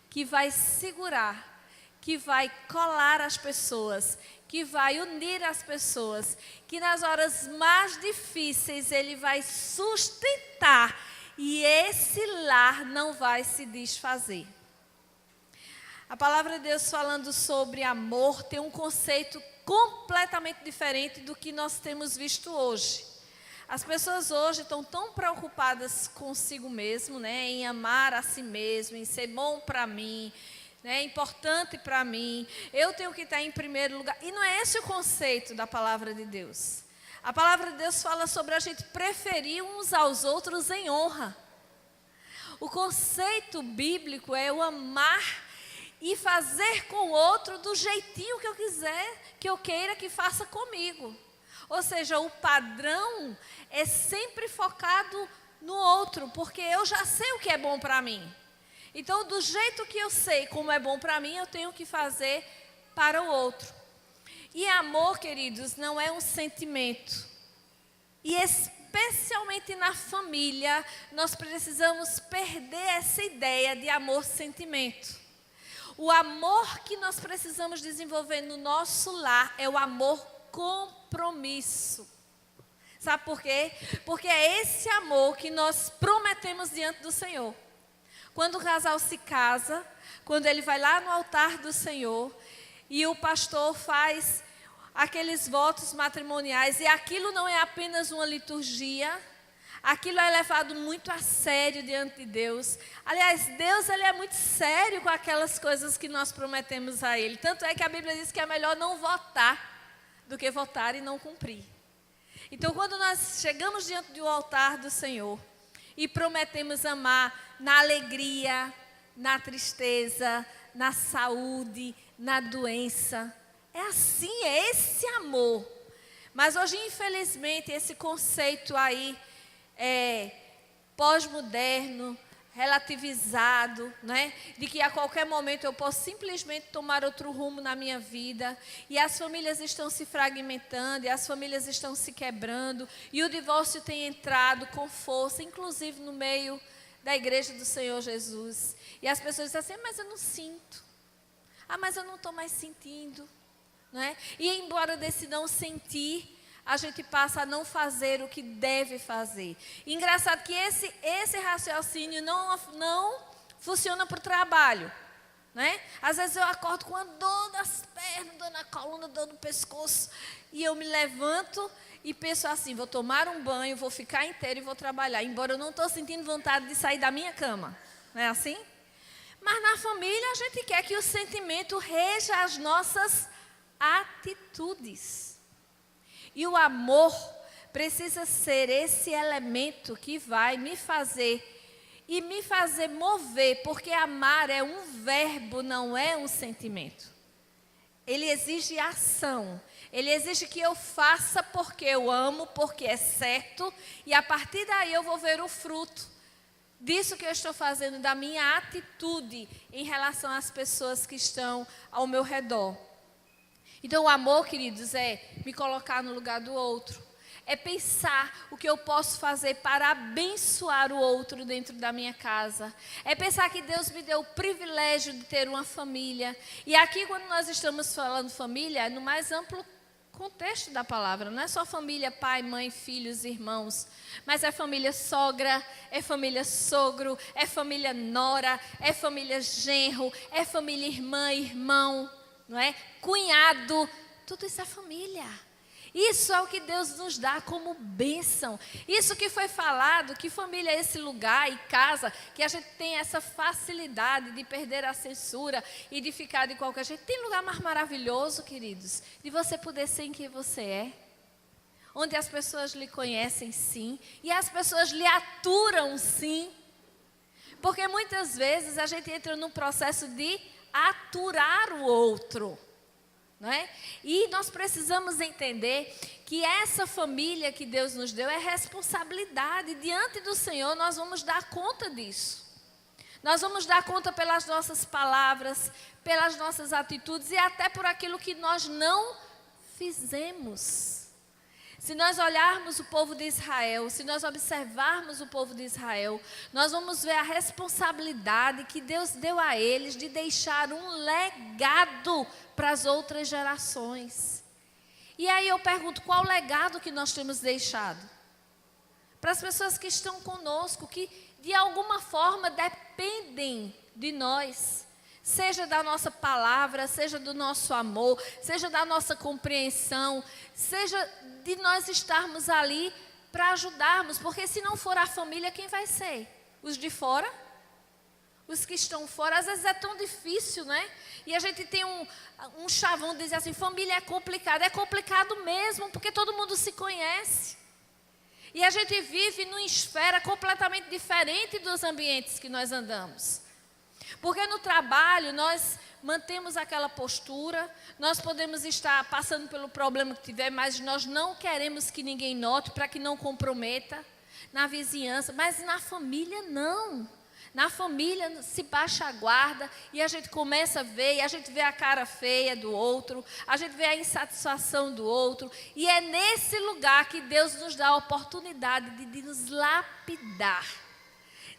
S2: que vai segurar, que vai colar as pessoas, que vai unir as pessoas, que nas horas mais difíceis ele vai sustentar e esse lar não vai se desfazer. A palavra de Deus falando sobre amor tem um conceito completamente diferente do que nós temos visto hoje. As pessoas hoje estão tão preocupadas consigo mesmo, né, em amar a si mesmo, em ser bom para mim, né, importante para mim, eu tenho que estar em primeiro lugar. E não é esse o conceito da palavra de Deus. A palavra de Deus fala sobre a gente preferir uns aos outros em honra. O conceito bíblico é o amar e fazer com o outro do jeitinho que eu quiser, que eu queira que faça comigo. Ou seja, o padrão é sempre focado no outro, porque eu já sei o que é bom para mim. Então, do jeito que eu sei como é bom para mim, eu tenho que fazer para o outro. E amor, queridos, não é um sentimento. E especialmente na família, nós precisamos perder essa ideia de amor-sentimento. O amor que nós precisamos desenvolver no nosso lar é o amor compromisso. Sabe por quê? Porque é esse amor que nós prometemos diante do Senhor. Quando o casal se casa, quando ele vai lá no altar do Senhor e o pastor faz aqueles votos matrimoniais, e aquilo não é apenas uma liturgia, aquilo é levado muito a sério diante de Deus. Aliás, Deus ele é muito sério com aquelas coisas que nós prometemos a Ele. Tanto é que a Bíblia diz que é melhor não votar do que votar e não cumprir. Então, quando nós chegamos diante do altar do Senhor e prometemos amar na alegria, na tristeza, na saúde, na doença, é assim, é esse amor. Mas hoje, infelizmente, esse conceito aí pós-moderno, relativizado, né? De que a qualquer momento eu posso simplesmente tomar outro rumo na minha vida, e as famílias estão se fragmentando, e as famílias estão se quebrando, e o divórcio tem entrado com força, inclusive no meio da igreja do Senhor Jesus. E as pessoas dizem assim, mas eu não sinto. Mas eu não estou mais sentindo. Não é? E embora desse não sentir, a gente passa a não fazer o que deve fazer. E engraçado que esse raciocínio não funciona para o trabalho. Né? Às vezes eu acordo com uma dor nas pernas, dor na coluna, dor no pescoço, e eu me levanto e penso assim, vou tomar um banho, vou ficar inteiro e vou trabalhar, embora eu não estou sentindo vontade de sair da minha cama. Não é assim? Mas na família a gente quer que o sentimento reja as nossas atitudes. E o amor precisa ser esse elemento que vai me fazer e me fazer mover, porque amar é um verbo, não é um sentimento. Ele exige ação, ele exige que eu faça porque eu amo, porque é certo, e a partir daí eu vou ver o fruto disso que eu estou fazendo, da minha atitude em relação às pessoas que estão ao meu redor. Então, o amor, queridos, é me colocar no lugar do outro. É pensar o que eu posso fazer para abençoar o outro dentro da minha casa. É pensar que Deus me deu o privilégio de ter uma família. E aqui, quando nós estamos falando família, é no mais amplo contexto da palavra. Não é só família, pai, mãe, filhos, irmãos. Mas é família sogra, é família sogro, é família nora, é família genro, é família irmã, irmão. Não é? Cunhado, tudo isso é família. Isso é o que Deus nos dá como bênção. Isso que foi falado, que família é esse lugar e casa, que a gente tem essa facilidade de perder a censura e de ficar de qualquer jeito. Tem lugar mais maravilhoso, queridos, de você poder ser quem você é. Onde as pessoas lhe conhecem sim, e as pessoas lhe aturam sim. Porque muitas vezes a gente entra num processo de aturar o outro. Não é? E nós precisamos entender que essa família que Deus nos deu é responsabilidade. Diante do Senhor nós vamos dar conta disso. Nós vamos dar conta pelas nossas palavras, pelas nossas atitudes e até por aquilo que nós não fizemos. Se nós olharmos o povo de Israel, se nós observarmos o povo de Israel, nós vamos ver a responsabilidade que Deus deu a eles de deixar um legado para as outras gerações. E aí eu pergunto, qual o legado que nós temos deixado? Para as pessoas que estão conosco, que de alguma forma dependem de nós. Seja da nossa palavra, seja do nosso amor, seja da nossa compreensão, seja de nós estarmos ali para ajudarmos. Porque se não for a família, quem vai ser? Os de fora? Os que estão fora? Às vezes é tão difícil, né? E a gente tem um chavão de dizer assim, família é complicado. É complicado mesmo, porque todo mundo se conhece. E a gente vive numa esfera completamente diferente dos ambientes que nós andamos. Porque no trabalho nós mantemos aquela postura, nós podemos estar passando pelo problema que tiver, mas nós não queremos que ninguém note para que não comprometa. Na vizinhança, mas na família não. Na família se baixa a guarda e a gente começa a ver, e a gente vê a cara feia do outro, a gente vê a insatisfação do outro. E é nesse lugar que Deus nos dá a oportunidade de nos lapidar,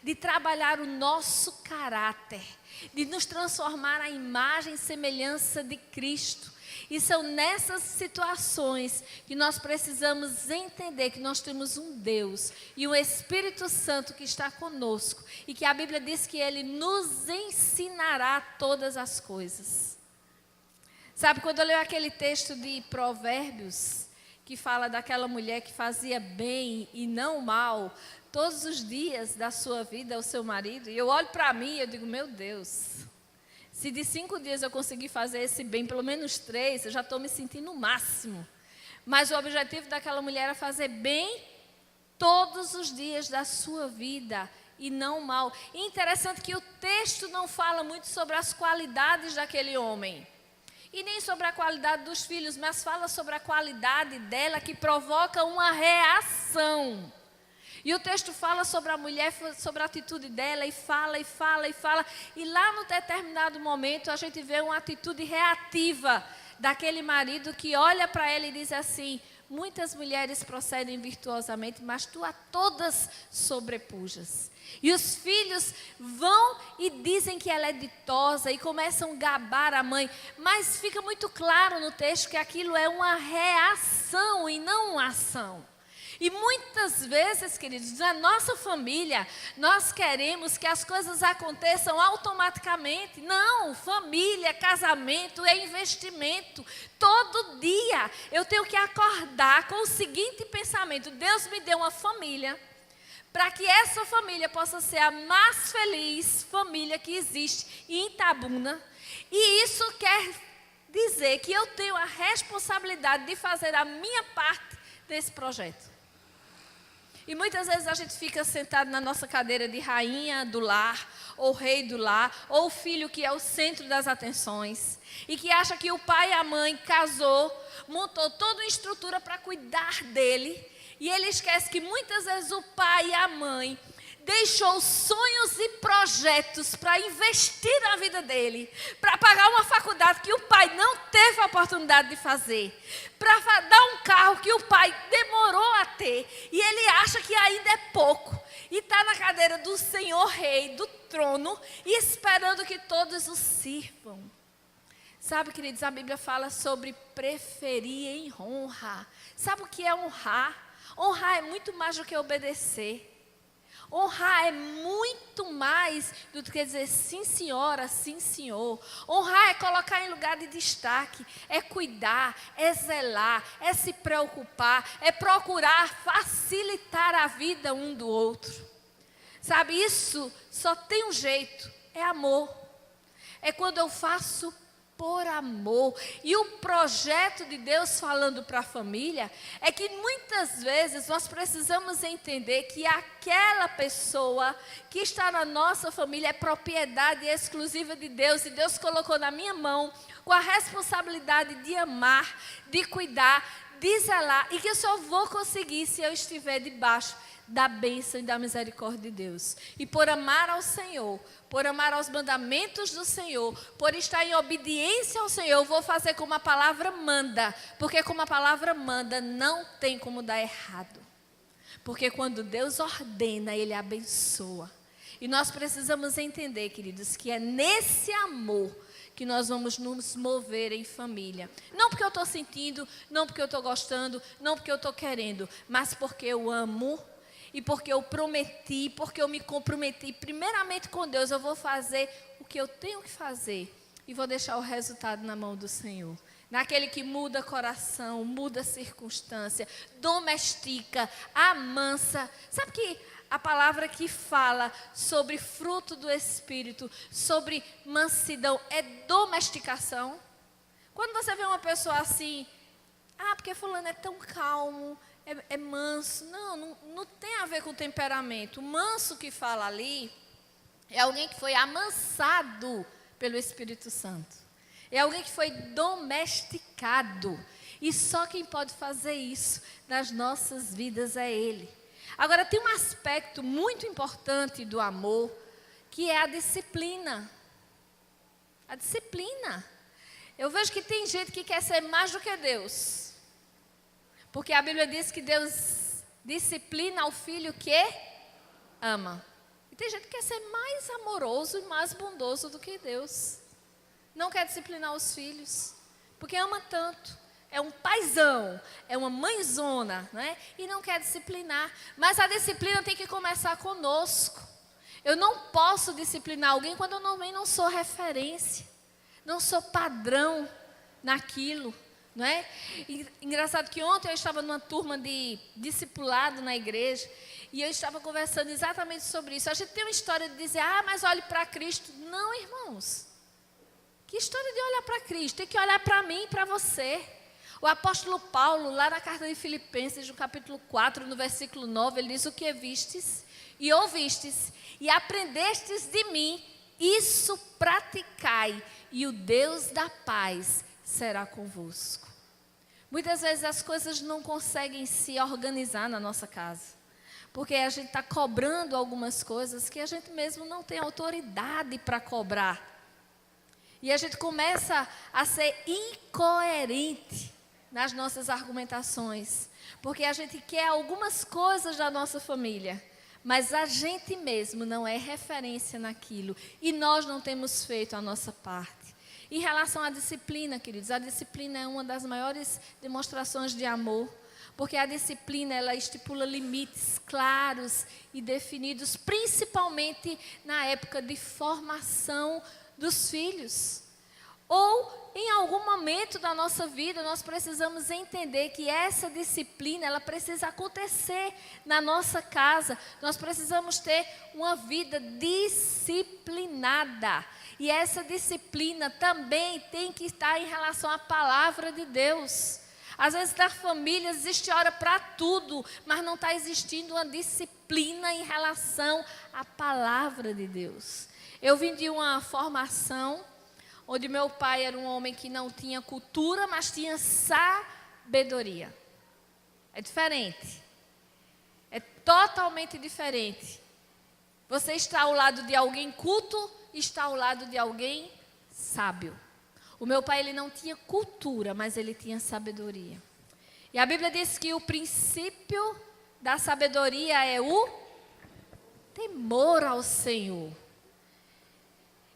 S2: de trabalhar o nosso caráter, de nos transformar à imagem e semelhança de Cristo. E são nessas situações que nós precisamos entender que nós temos um Deus e um Espírito Santo que está conosco. E que a Bíblia diz que Ele nos ensinará todas as coisas. Sabe, quando eu leio aquele texto de Provérbios, que fala daquela mulher que fazia bem e não mal todos os dias da sua vida ao seu marido, e eu olho para mim e eu digo, meu Deus, se de 5 dias eu conseguir fazer esse bem, pelo menos 3, eu já estou me sentindo o máximo. Mas o objetivo daquela mulher era fazer bem todos os dias da sua vida e não mal. E interessante que o texto não fala muito sobre as qualidades daquele homem. E nem sobre a qualidade dos filhos, mas fala sobre a qualidade dela que provoca uma reação. E o texto fala sobre a mulher, sobre a atitude dela, e fala, e fala, e fala. E lá no determinado momento a gente vê uma atitude reativa daquele marido que olha para ela e diz assim, muitas mulheres procedem virtuosamente, mas tu a todas sobrepujas. E os filhos vão e dizem que ela é ditosa e começam a gabar a mãe. Mas fica muito claro no texto que aquilo é uma reação e não uma ação. E muitas vezes, queridos, na nossa família, nós queremos que as coisas aconteçam automaticamente. Não, família, casamento é investimento. Todo dia eu tenho que acordar com o seguinte pensamento, Deus me deu uma família, para que essa família possa ser a mais feliz família que existe em Itabuna. E isso quer dizer que eu tenho a responsabilidade de fazer a minha parte desse projeto. E muitas vezes a gente fica sentado na nossa cadeira de rainha do lar, ou rei do lar, ou o filho que é o centro das atenções, e que acha que o pai e a mãe casou, montou toda uma estrutura para cuidar dele, e ele esquece que muitas vezes o pai e a mãe deixou sonhos e projetos para investir na vida dele, para pagar uma faculdade que o pai não teve a oportunidade de fazer, para dar um carro que o pai demorou a ter, e ele acha que ainda é pouco, e está na cadeira do Senhor Rei, do trono, e esperando que todos o sirvam. Sabe, queridos, a Bíblia fala sobre preferir em honra. Sabe o que é honrar? Honrar é muito mais do que obedecer. Honrar é muito mais do que dizer sim senhora, sim senhor. Honrar é colocar em lugar de destaque, é cuidar, é zelar, é se preocupar, é procurar facilitar a vida um do outro. Sabe, isso só tem um jeito, é amor. É quando eu faço por amor. E o projeto de Deus falando para a família é que muitas vezes nós precisamos entender que aquela pessoa que está na nossa família é propriedade exclusiva de Deus. E Deus colocou na minha mão com a responsabilidade de amar, de cuidar, de zelar. E que eu só vou conseguir se eu estiver debaixo da bênção e da misericórdia de Deus. E por amar ao Senhor, por amar aos mandamentos do Senhor, por estar em obediência ao Senhor, eu vou fazer como a palavra manda. Porque como a palavra manda, não tem como dar errado. Porque quando Deus ordena, Ele abençoa. E nós precisamos entender, queridos, que é nesse amor que nós vamos nos mover em família. Não porque eu estou sentindo, não porque eu estou gostando, não porque eu estou querendo, mas porque eu amo. E porque eu prometi, porque eu me comprometi primeiramente com Deus, eu vou fazer o que eu tenho que fazer. E vou deixar o resultado na mão do Senhor. Naquele que muda coração, muda circunstância, domestica, amansa. Sabe que a palavra que fala sobre fruto do Espírito, sobre mansidão, é domesticação? Quando você vê uma pessoa assim, porque fulano é tão calmo, é manso. Não tem a ver com temperamento. O manso que fala ali é alguém que foi amansado pelo Espírito Santo. É alguém que foi domesticado. E só quem pode fazer isso nas nossas vidas é Ele. Agora, tem um aspecto muito importante do amor, que é a disciplina. A disciplina. Eu vejo que tem gente que quer ser mais do que Deus. Porque a Bíblia diz que Deus disciplina ao filho que ama. E tem gente que quer ser mais amoroso e mais bondoso do que Deus. Não quer disciplinar os filhos, porque ama tanto. É um paizão, é uma mãezona, né? E não quer disciplinar. Mas a disciplina tem que começar conosco. Eu não posso disciplinar alguém quando eu também não sou referência. Não sou padrão naquilo. Não é? Engraçado que ontem eu estava numa turma de discipulado na igreja e eu estava conversando exatamente sobre isso. A gente tem uma história de dizer, mas olhe para Cristo. Não, irmãos. Que história de olhar para Cristo? Tem que olhar para mim e para você. O apóstolo Paulo, lá na carta de Filipenses, no capítulo 4, no versículo 9, ele diz: o que vistes e ouvistes e aprendestes de mim, isso praticai, e o Deus da paz será convosco. Muitas vezes as coisas não conseguem se organizar na nossa casa, porque a gente está cobrando algumas coisas que a gente mesmo não tem autoridade para cobrar. E a gente começa a ser incoerente nas nossas argumentações, porque a gente quer algumas coisas da nossa família, mas a gente mesmo não é referência naquilo, e nós não temos feito a nossa parte. Em relação à disciplina, queridos, a disciplina é uma das maiores demonstrações de amor, porque a disciplina, ela estipula limites claros e definidos, principalmente na época de formação dos filhos. Ou em algum momento da nossa vida, nós precisamos entender que essa disciplina, ela precisa acontecer na nossa casa. Nós precisamos ter uma vida disciplinada. E essa disciplina também tem que estar em relação à palavra de Deus. Às vezes na família existe hora para tudo, mas não está existindo uma disciplina em relação à palavra de Deus. Eu vim de uma formação onde meu pai era um homem que não tinha cultura, mas tinha sabedoria. É diferente. É totalmente diferente. Você está ao lado de alguém culto, está ao lado de alguém sábio. O meu pai, ele não tinha cultura, mas ele tinha sabedoria. E a Bíblia diz que o princípio da sabedoria é o temor ao Senhor.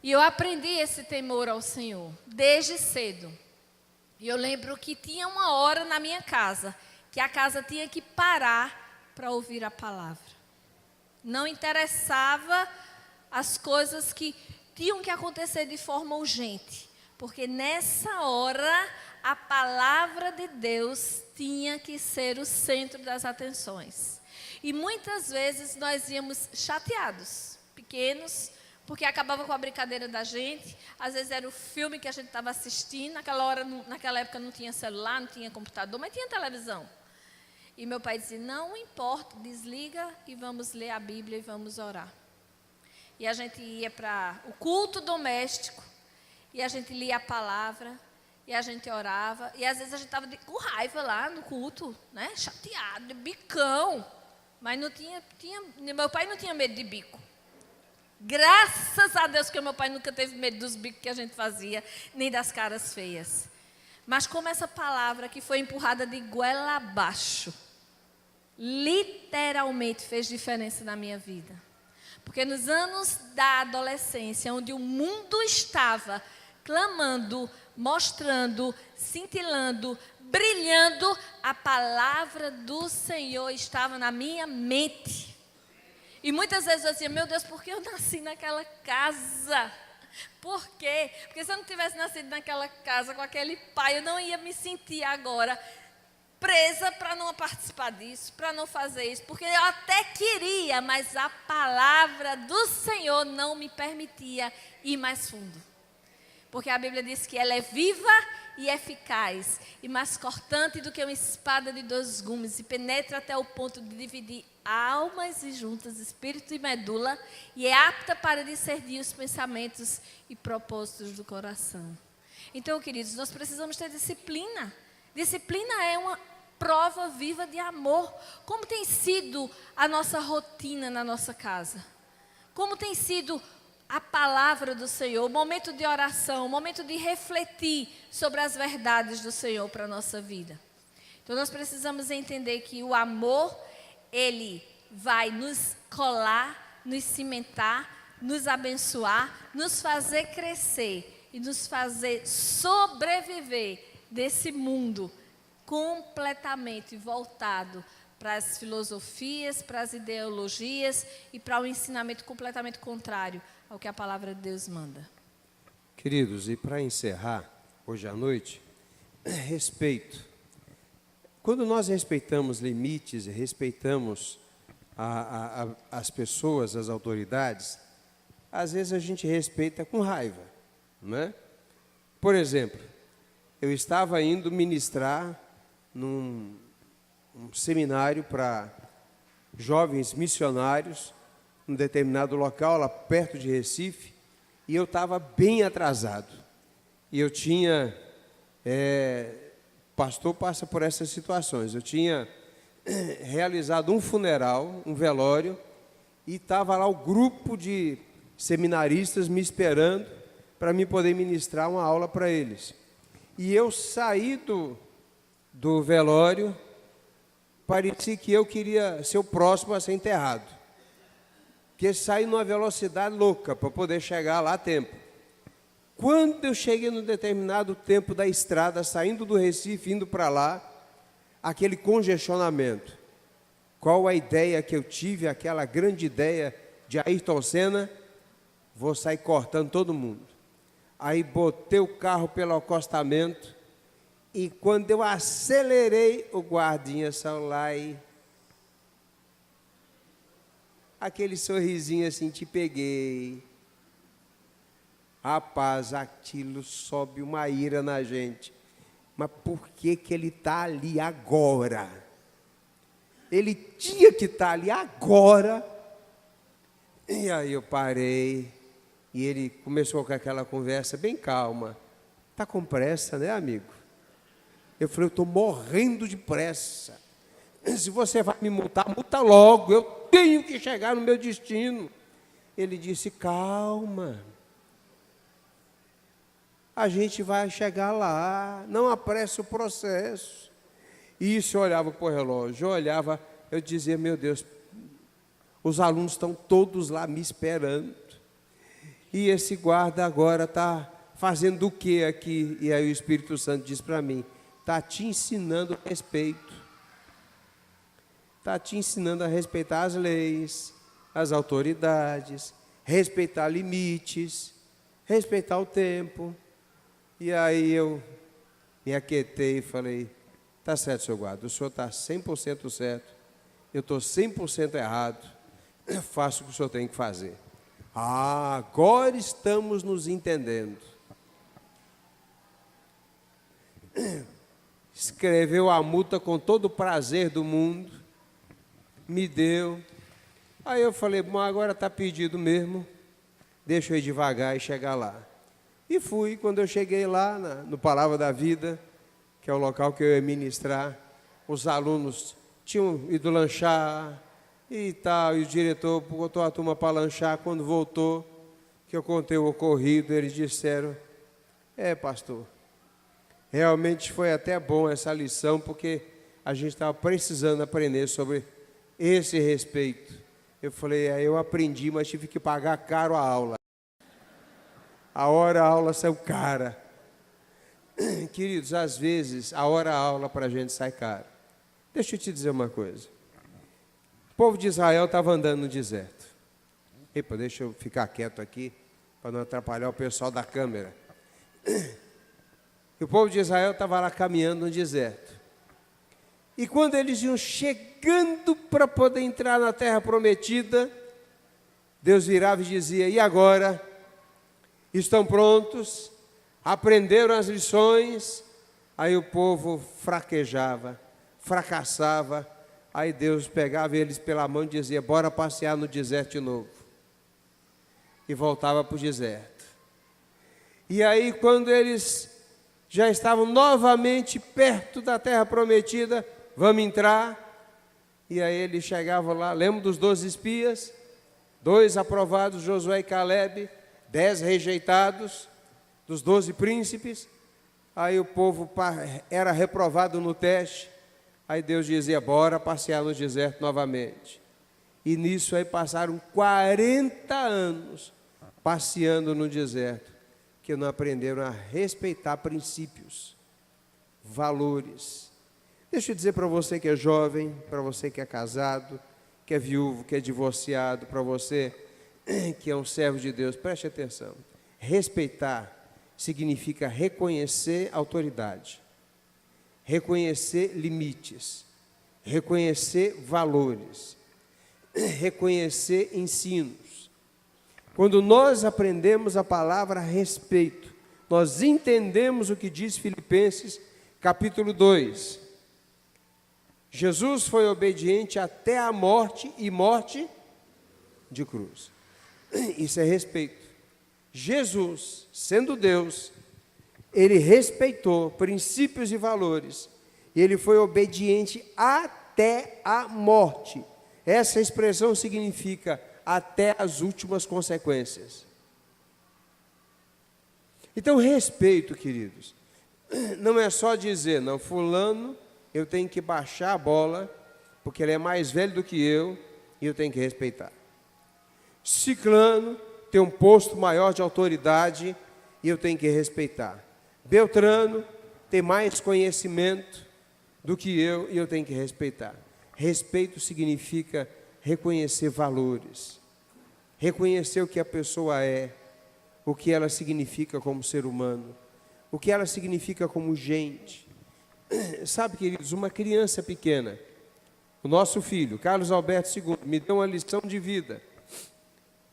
S2: E eu aprendi esse temor ao Senhor desde cedo. E eu lembro que tinha uma hora na minha casa que a casa tinha que parar para ouvir a palavra. Não interessava as coisas que tinham que acontecer de forma urgente, porque nessa hora a palavra de Deus tinha que ser o centro das atenções. E muitas vezes nós íamos chateados, pequenos, porque acabava com a brincadeira da gente. Às vezes era o filme que a gente estava assistindo. Naquela época não tinha celular, não tinha computador, mas tinha televisão. E meu pai dizia, não importa, desliga e vamos ler a Bíblia e vamos orar. E a gente ia para o culto doméstico, e a gente lia a palavra, e a gente orava. E às vezes a gente estava com raiva lá no culto, né? Chateado, de bicão. Mas não tinha, meu pai não tinha medo de bico. Graças a Deus que meu pai nunca teve medo dos bicos que a gente fazia, nem das caras feias. Mas como essa palavra que foi empurrada de goela abaixo, literalmente fez diferença na minha vida. Porque nos anos da adolescência, onde o mundo estava clamando, mostrando, cintilando, brilhando, a palavra do Senhor estava na minha mente. E muitas vezes eu dizia, meu Deus, por que eu nasci naquela casa? Por quê? Porque se eu não tivesse nascido naquela casa com aquele pai, eu não ia me sentir agora presa para não participar disso, para não fazer isso. Porque eu até queria, mas a palavra do Senhor não me permitia ir mais fundo. Porque a Bíblia diz que ela é viva e eficaz, e mais cortante do que uma espada de 2 gumes, e penetra até o ponto de dividir almas e juntas, espírito e medula, e é apta para discernir os pensamentos e propósitos do coração. Então, queridos, nós precisamos ter disciplina. Disciplina é uma prova viva de amor. Como tem sido a nossa rotina na nossa casa? Como tem sido a palavra do Senhor, o momento de oração, o momento de refletir sobre as verdades do Senhor para a nossa vida? Então, nós precisamos entender que o amor, ele vai nos colar, nos cimentar, nos abençoar, nos fazer crescer e nos fazer sobreviver desse mundo completamente voltado para as filosofias, para as ideologias e para o ensinamento completamente contrário ao que a palavra de Deus manda.
S1: Queridos, e para encerrar, hoje à noite, respeito. Quando nós respeitamos limites, respeitamos as pessoas, as autoridades, às vezes a gente respeita com raiva, não é? Por exemplo, eu estava indo ministrar num seminário para jovens missionários, num determinado local, lá perto de Recife, e eu estava bem atrasado. E eu tinha, pastor passa por essas situações, eu tinha realizado um funeral, um velório, e estava lá o grupo de seminaristas me esperando para mim poder ministrar uma aula para eles. E eu saí do velório, parecia que eu queria ser o próximo a ser enterrado. Porque saí numa velocidade louca para poder chegar lá a tempo. Quando eu cheguei num determinado tempo da estrada, saindo do Recife, indo para lá, aquele congestionamento. Qual a ideia que eu tive, aquela grande ideia de Ayrton Senna? Vou sair cortando todo mundo. Aí botei o carro pelo acostamento e quando eu acelerei, o guardinha saiu lá e aquele sorrisinho assim, te peguei. Rapaz, aquilo sobe uma ira na gente. Mas por que ele está ali agora? Ele tinha que estar ali agora. E aí eu parei. E ele começou com aquela conversa bem calma. Está com pressa, né, amigo? Eu falei, eu estou morrendo de pressa. Se você vai me multar, multa logo. Eu tenho que chegar no meu destino. Ele disse, calma. A gente vai chegar lá. Não apresse o processo. E isso eu olhava para o relógio. Eu dizia, meu Deus, os alunos estão todos lá me esperando. E esse guarda agora está fazendo o que aqui? E aí o Espírito Santo diz para mim, está te ensinando respeito. Está te ensinando a respeitar as leis, as autoridades, respeitar limites, respeitar o tempo. E aí eu me aquietei e falei, está certo, seu guarda, o senhor está 100% certo, eu estou 100% errado, eu faço o que o senhor tem que fazer. Ah, agora estamos nos entendendo. Escreveu a multa com todo o prazer do mundo, me deu. Aí eu falei, bom, agora está pedido mesmo, deixa eu ir devagar e chegar lá. E fui. Quando eu cheguei lá, no Palavra da Vida, que é o local que eu ia ministrar, os alunos tinham ido lanchar e tal, e o diretor botou a turma para lanchar. Quando voltou, que eu contei o ocorrido, eles disseram, pastor, realmente foi até bom essa lição, porque a gente estava precisando aprender sobre esse respeito. Eu falei, aí eu aprendi, mas tive que pagar caro a aula. A aula saiu cara. Queridos, às vezes, a aula para a gente sai cara. Deixa eu te dizer uma coisa. O povo de Israel estava andando no deserto. Epa, deixa eu ficar quieto aqui, para não atrapalhar o pessoal da câmera. E o povo de Israel estava lá caminhando no deserto. E quando eles iam chegando para poder entrar na terra prometida, Deus virava e dizia, e agora? Estão prontos? Aprenderam as lições? Aí o povo fraquejava, fracassava. Aí Deus pegava eles pela mão e dizia, bora passear no deserto de novo. E voltava para o deserto. E aí quando eles já estavam novamente perto da terra prometida, vamos entrar. E aí eles chegavam lá, lembra dos 12 espias? 2 aprovados, Josué e Calebe, 10 rejeitados, dos 12 príncipes. Aí o povo era reprovado no teste. Aí Deus dizia, bora passear no deserto novamente. E nisso aí passaram 40 anos passeando no deserto, que não aprenderam a respeitar princípios, valores. Deixa eu dizer para você que é jovem, para você que é casado, que é viúvo, que é divorciado, para você que é um servo de Deus, preste atenção. Respeitar significa reconhecer autoridade, reconhecer limites, reconhecer valores, reconhecer ensinos. Quando nós aprendemos a palavra respeito, nós entendemos o que diz Filipenses, capítulo 2. Jesus foi obediente até a morte e morte de cruz. Isso é respeito. Jesus, sendo Deus, ele respeitou princípios e valores, e ele foi obediente até a morte. Essa expressão significa até as últimas consequências. Então, respeito, queridos, não é só dizer, não, fulano, eu tenho que baixar a bola, porque ele é mais velho do que eu, e eu tenho que respeitar. Ciclano tem um posto maior de autoridade, e eu tenho que respeitar. Beltrano tem mais conhecimento do que eu, e eu tenho que respeitar. Respeito significa reconhecer valores, reconhecer o que a pessoa é, o que ela significa como ser humano, o que ela significa como gente. Sabe, queridos, uma criança pequena, o nosso filho, Carlos Alberto II, me deu uma lição de vida.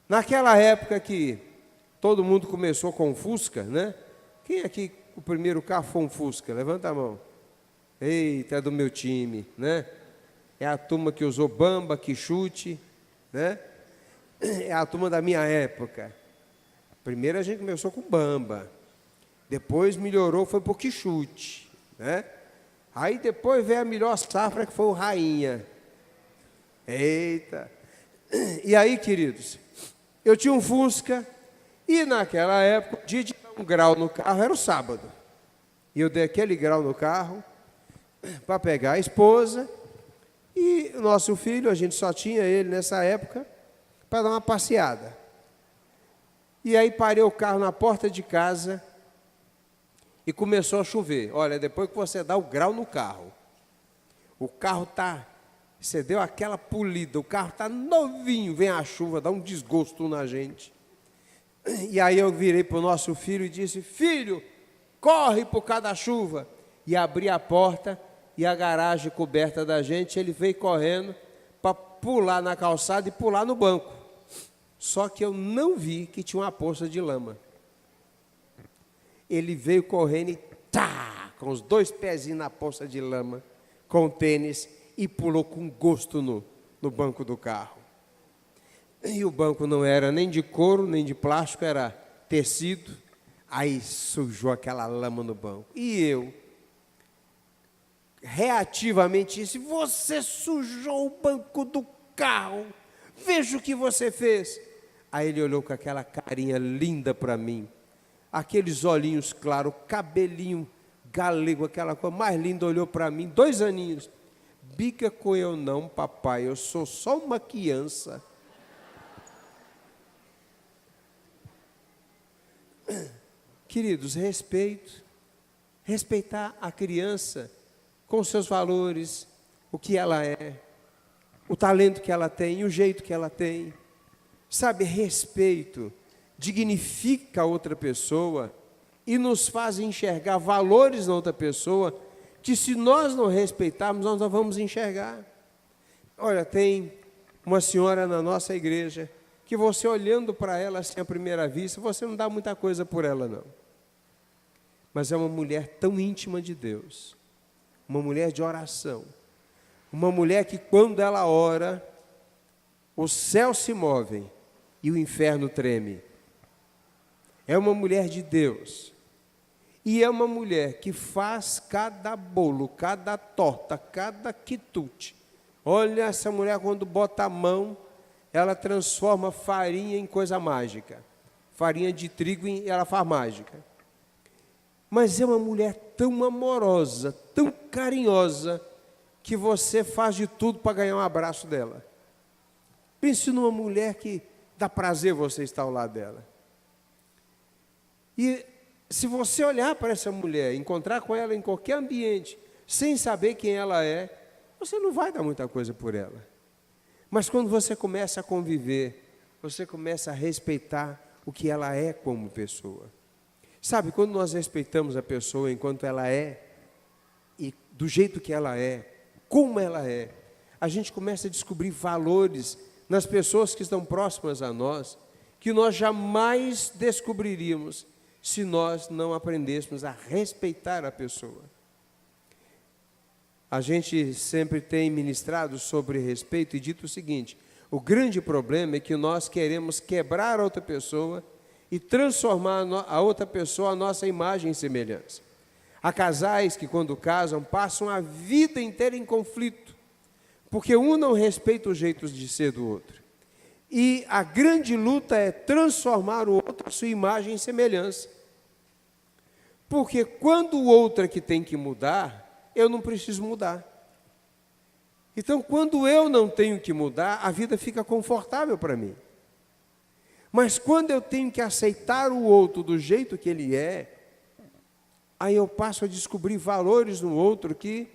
S1: Naquela época que todo mundo começou com Fusca, né? Quem aqui, o primeiro carro foi um Fusca? Levanta a mão. Eita, é do meu time, né? É a turma que usou Bamba, Quixute, né? É a turma da minha época. Primeiro a gente começou com Bamba, depois melhorou, foi por Quixute, né? Aí depois veio a melhor safra, que foi o Rainha. Eita! E aí, queridos, eu tinha um Fusca, e naquela época, o dia de dar um grau no carro era o sábado. E eu dei aquele grau no carro, para pegar a esposa, e o nosso filho, a gente só tinha ele nessa época, para dar uma passeada. E aí parei o carro na porta de casa, e começou a chover. Olha, depois que você dá o grau no carro, o carro está, você deu aquela polida, o carro está novinho, vem a chuva, dá um desgosto na gente. E aí eu virei para o nosso filho e disse, filho, corre por causa da chuva. E abri a porta, e a garagem coberta da gente, ele veio correndo para pular na calçada e pular no banco. Só que eu não vi que tinha uma poça de lama. Ele veio correndo e tá, com os 2 pezinhos na poça de lama, com o tênis, e pulou com gosto no banco do carro. E o banco não era nem de couro, nem de plástico, era tecido. Aí sujou aquela lama no banco. E eu, reativamente, disse: você sujou o banco do carro, veja o que você fez. Aí ele olhou com aquela carinha linda para mim, aqueles olhinhos claros, cabelinho galego, aquela coisa mais linda, olhou para mim, 2 aninhos. Bica com eu não, papai, eu sou só uma criança. Queridos, respeitar a criança com os seus valores, o que ela é, o talento que ela tem, o jeito que ela tem. Sabe, respeito dignifica a outra pessoa e nos faz enxergar valores na outra pessoa que, se nós não respeitarmos, nós não vamos enxergar. Olha, tem uma senhora na nossa igreja que você, olhando para ela assim à primeira vista, você não dá muita coisa por ela, não. Mas é uma mulher tão íntima de Deus, uma mulher de oração, uma mulher que, quando ela ora, os céus se movem e o inferno treme. É uma mulher de Deus. E é uma mulher que faz cada bolo, cada torta, cada quitute. Olha, essa mulher, quando bota a mão, ela transforma farinha em coisa mágica. Farinha de trigo, ela faz mágica. Mas é uma mulher tão amorosa, tão carinhosa, que você faz de tudo para ganhar um abraço dela. Pense numa mulher que dá prazer você estar ao lado dela. E se você olhar para essa mulher, encontrar com ela em qualquer ambiente, sem saber quem ela é, você não vai dar muita coisa por ela. Mas quando você começa a conviver, você começa a respeitar o que ela é como pessoa. Sabe, quando nós respeitamos a pessoa enquanto ela é, e do jeito que ela é, como ela é, a gente começa a descobrir valores nas pessoas que estão próximas a nós, que nós jamais descobriríamos se nós não aprendêssemos a respeitar a pessoa. A gente sempre tem ministrado sobre respeito e dito o seguinte: o grande problema é que nós queremos quebrar a outra pessoa e transformar a outra pessoa a nossa imagem e semelhança. Há casais que, quando casam, passam a vida inteira em conflito, porque um não respeita os jeitos de ser do outro. E a grande luta é transformar o outro a sua imagem e semelhança. Porque quando o outro é que tem que mudar, eu não preciso mudar. Então, quando eu não tenho que mudar, a vida fica confortável para mim. Mas quando eu tenho que aceitar o outro do jeito que ele é, aí eu passo a descobrir valores no outro que,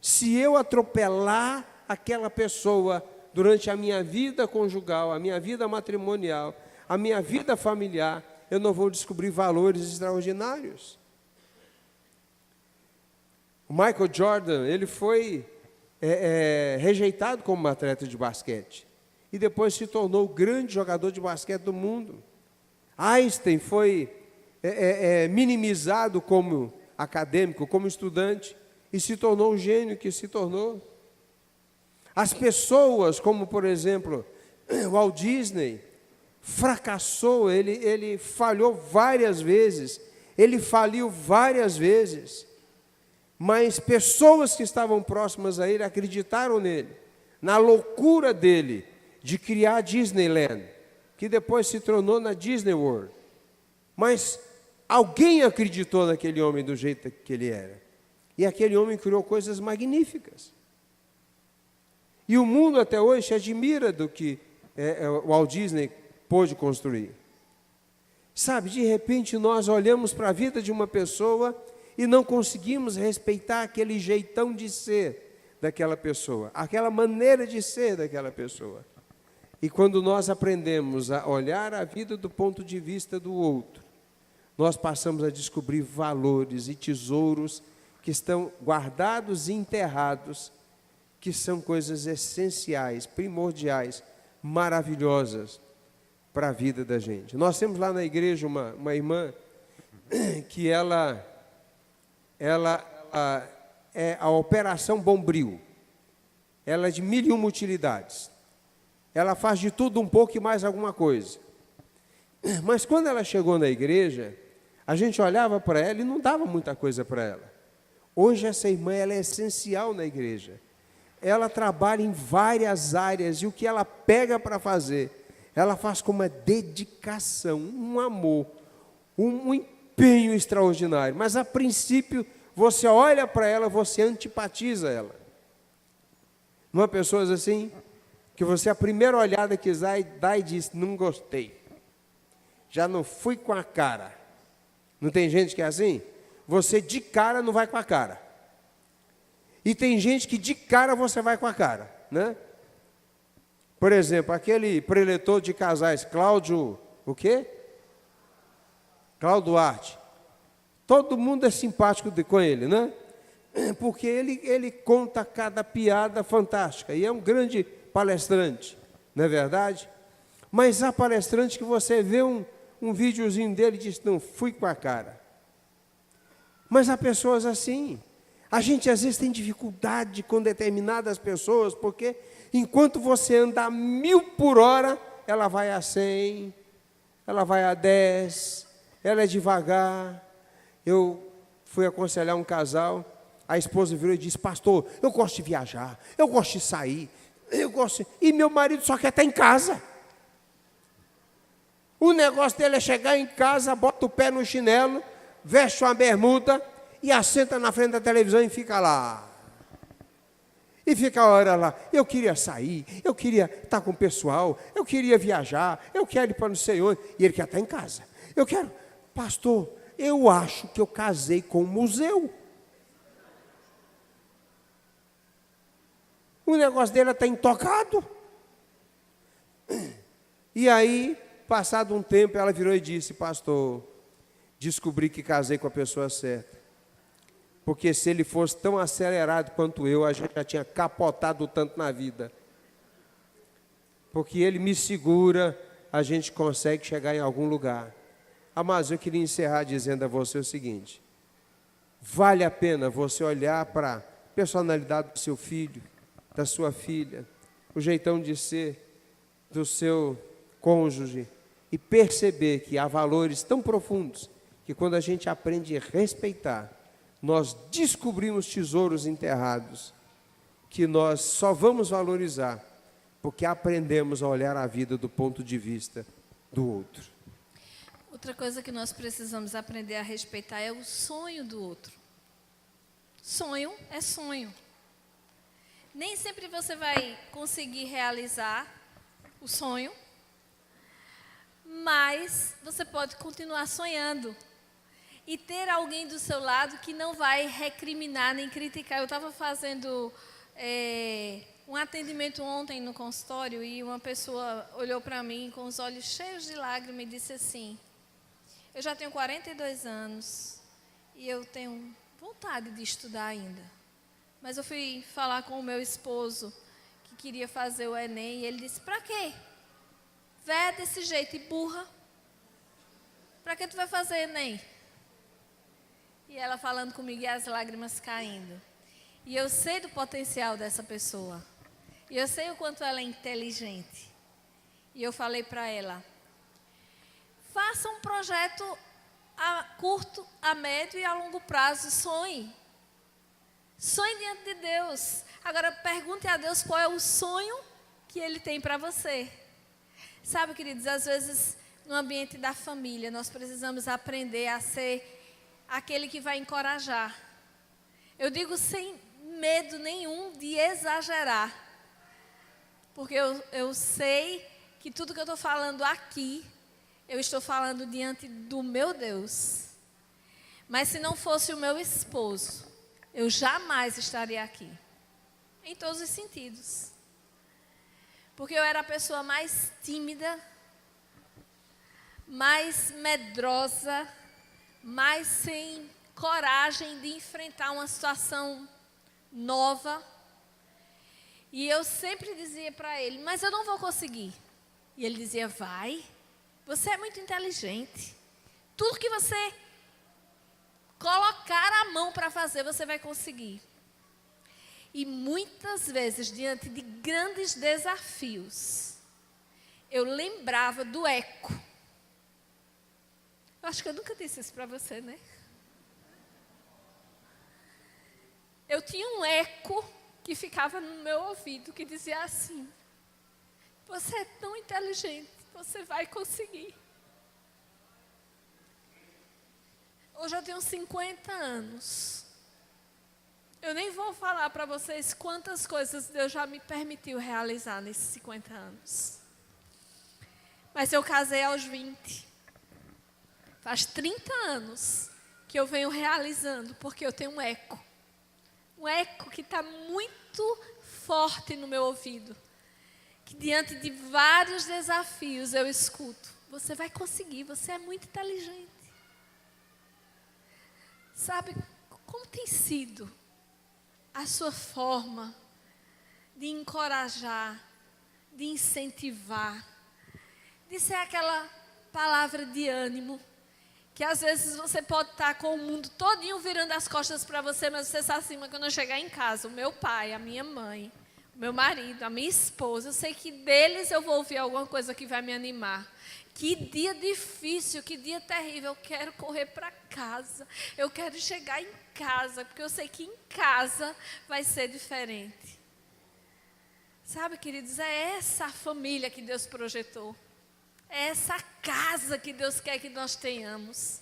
S1: se eu atropelar aquela pessoa durante a minha vida conjugal, a minha vida matrimonial, a minha vida familiar, eu não vou descobrir valores extraordinários. O Michael Jordan, ele foi rejeitado como atleta de basquete e depois se tornou o grande jogador de basquete do mundo. Einstein foi minimizado como acadêmico, como estudante, e se tornou o gênio que se tornou. As pessoas, como por exemplo, Walt Disney, fracassou, ele falhou várias vezes, ele faliu várias vezes, mas pessoas que estavam próximas a ele acreditaram nele, na loucura dele de criar Disneyland, que depois se tornou na Disney World. Mas alguém acreditou naquele homem do jeito que ele era, e aquele homem criou coisas magníficas. E o mundo até hoje se admira do que o Walt Disney pôde construir. Sabe, de repente nós olhamos para a vida de uma pessoa e não conseguimos respeitar aquele jeitão de ser daquela pessoa, aquela maneira de ser daquela pessoa. E quando nós aprendemos a olhar a vida do ponto de vista do outro, nós passamos a descobrir valores e tesouros que estão guardados e enterrados, que são coisas essenciais, primordiais, maravilhosas. para a vida da gente. Nós temos lá na igreja uma irmã que ela é a Operação Bombril. Ela é de 1001 utilidades. Ela faz de tudo um pouco e mais alguma coisa. Mas quando ela chegou na igreja, a gente olhava para ela e não dava muita coisa para ela. Hoje essa irmã ela é essencial na igreja. Ela trabalha em várias áreas e o que ela pega para fazer, ela faz com uma dedicação, um amor, um empenho extraordinário. Mas a princípio, você olha para ela, você antipatiza ela. Uma pessoa assim, que você a primeira olhada que dá e diz, não gostei. Já não fui com a cara. Não tem gente que é assim? Você de cara não vai com a cara. E tem gente que de cara você vai com a cara, né? Por exemplo, aquele preletor de casais, Cláudio, o quê? Cláudio Duarte. Todo mundo é simpático com ele, né? Porque ele conta cada piada fantástica. E é um grande palestrante, não é verdade? Mas há palestrante que você vê um videozinho dele e diz, não, fui com a cara. Mas há pessoas assim. A gente às vezes tem dificuldade com determinadas pessoas, porque enquanto você anda a 1000 por hora, ela vai a 100, ela vai a 10, ela é devagar. Eu fui aconselhar um casal, a esposa virou e disse, pastor, eu gosto de viajar, eu gosto de sair, e meu marido só quer estar em casa. O negócio dele é chegar em casa, bota o pé no chinelo, veste uma bermuda e assenta na frente da televisão e fica lá. E fica a hora lá, eu queria sair, eu queria estar com o pessoal, eu queria viajar, eu quero ir para não sei onde, e ele quer estar em casa. Eu quero, pastor, eu acho que eu casei com um museu. O negócio dele está intocado. E aí, passado um tempo, ela virou e disse, pastor, descobri que casei com a pessoa certa. Porque se ele fosse tão acelerado quanto eu, a gente já tinha capotado tanto na vida. Porque ele me segura, a gente consegue chegar em algum lugar. Mas eu queria encerrar dizendo a você o seguinte, vale a pena você olhar para a personalidade do seu filho, da sua filha, o jeitão de ser do seu cônjuge e perceber que há valores tão profundos que quando a gente aprende a respeitar, nós descobrimos tesouros enterrados que nós só vamos valorizar porque aprendemos a olhar a vida do ponto de vista do outro.
S2: Outra coisa que nós precisamos aprender a respeitar é o sonho do outro. Sonho é sonho. Nem sempre você vai conseguir realizar o sonho, mas você pode continuar sonhando. E ter alguém do seu lado que não vai recriminar nem criticar. Eu estava fazendo um atendimento ontem no consultório e uma pessoa olhou para mim com os olhos cheios de lágrimas e disse assim, eu já tenho 42 anos e eu tenho vontade de estudar ainda. Mas eu fui falar com o meu esposo que queria fazer o Enem e ele disse, para quê? Véia desse jeito e burra. Para que tu vai fazer Enem? E ela falando comigo e as lágrimas caindo. E eu sei do potencial dessa pessoa. E eu sei o quanto ela é inteligente. E eu falei para ela, faça um projeto a curto, a médio e a longo prazo. Sonhe. Sonhe diante de Deus. Agora pergunte a Deus qual é o sonho que Ele tem para você. Sabe, queridos, às vezes no ambiente da família nós precisamos aprender a ser aquele que vai encorajar. Eu digo sem medo nenhum de exagerar. Porque eu sei que tudo que eu estou falando aqui, eu estou falando diante do meu Deus. Mas se não fosse o meu esposo, eu jamais estaria aqui. Em todos os sentidos. Porque eu era a pessoa mais tímida, mais medrosa, mas sem coragem de enfrentar uma situação nova. E eu sempre dizia para ele, mas eu não vou conseguir. E ele dizia, vai, Você é muito inteligente. Tudo que você colocar a mão para fazer, você vai conseguir. E muitas vezes, diante de grandes desafios, eu lembrava do eco. Eu acho que eu nunca disse isso para você, né? Eu tinha um eco que ficava no meu ouvido, que dizia assim: você é tão inteligente, você vai conseguir. Hoje eu tenho 50 anos. Eu nem vou falar para vocês quantas coisas Deus já me permitiu realizar nesses 50 anos. Mas eu casei aos 20. Faz 30 anos que eu venho realizando, porque eu tenho um eco. Um eco que está muito forte no meu ouvido. Que diante de vários desafios eu escuto: você vai conseguir, você é muito inteligente. Sabe como tem sido a sua forma de encorajar, de incentivar, de ser aquela palavra de ânimo, que às vezes você pode estar com o mundo todinho virando as costas para você, mas você sabe assim: mas quando eu chegar em casa, o meu pai, a minha mãe, o meu marido, a minha esposa, eu sei que deles eu vou ouvir alguma coisa que vai me animar. Que dia difícil, que dia terrível. Eu quero correr para casa. Eu quero chegar em casa, porque eu sei que em casa vai ser diferente. Sabe, queridos, é essa a família que Deus projetou. É essa casa que Deus quer que nós tenhamos.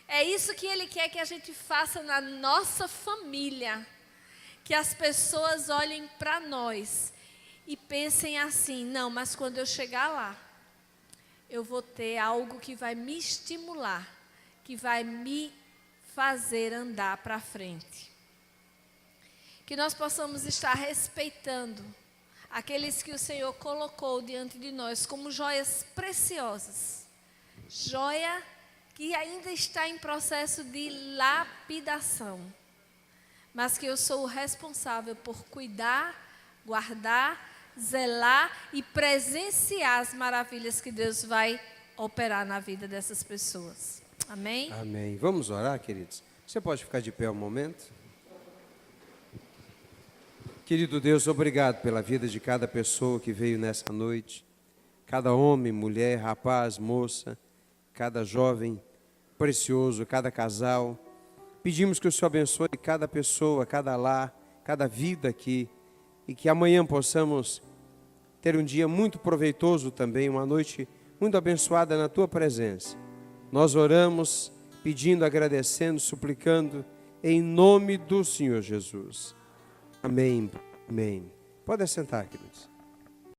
S2: É isso que Ele quer que a gente faça na nossa família. Que as pessoas olhem para nós e pensem assim: não, mas quando eu chegar lá, eu vou ter algo que vai me estimular, que vai me fazer andar para frente. Que nós possamos estar respeitando aqueles que o Senhor colocou diante de nós como joias preciosas. Joia que ainda está em processo de lapidação. Mas que eu sou o responsável por cuidar, guardar, zelar e presenciar as maravilhas que Deus vai operar na vida dessas pessoas. Amém?
S1: Amém. Vamos orar, queridos? Você pode ficar de pé um momento? Querido Deus, obrigado pela vida de cada pessoa que veio nessa noite. Cada homem, mulher, rapaz, moça, cada jovem precioso, cada casal. Pedimos que o Senhor abençoe cada pessoa, cada lar, cada vida aqui. E que amanhã possamos ter um dia muito proveitoso também, uma noite muito abençoada na Tua presença. Nós oramos, pedindo, agradecendo, suplicando, em nome do Senhor Jesus. Amém. Amém. Pode assentar, queridos.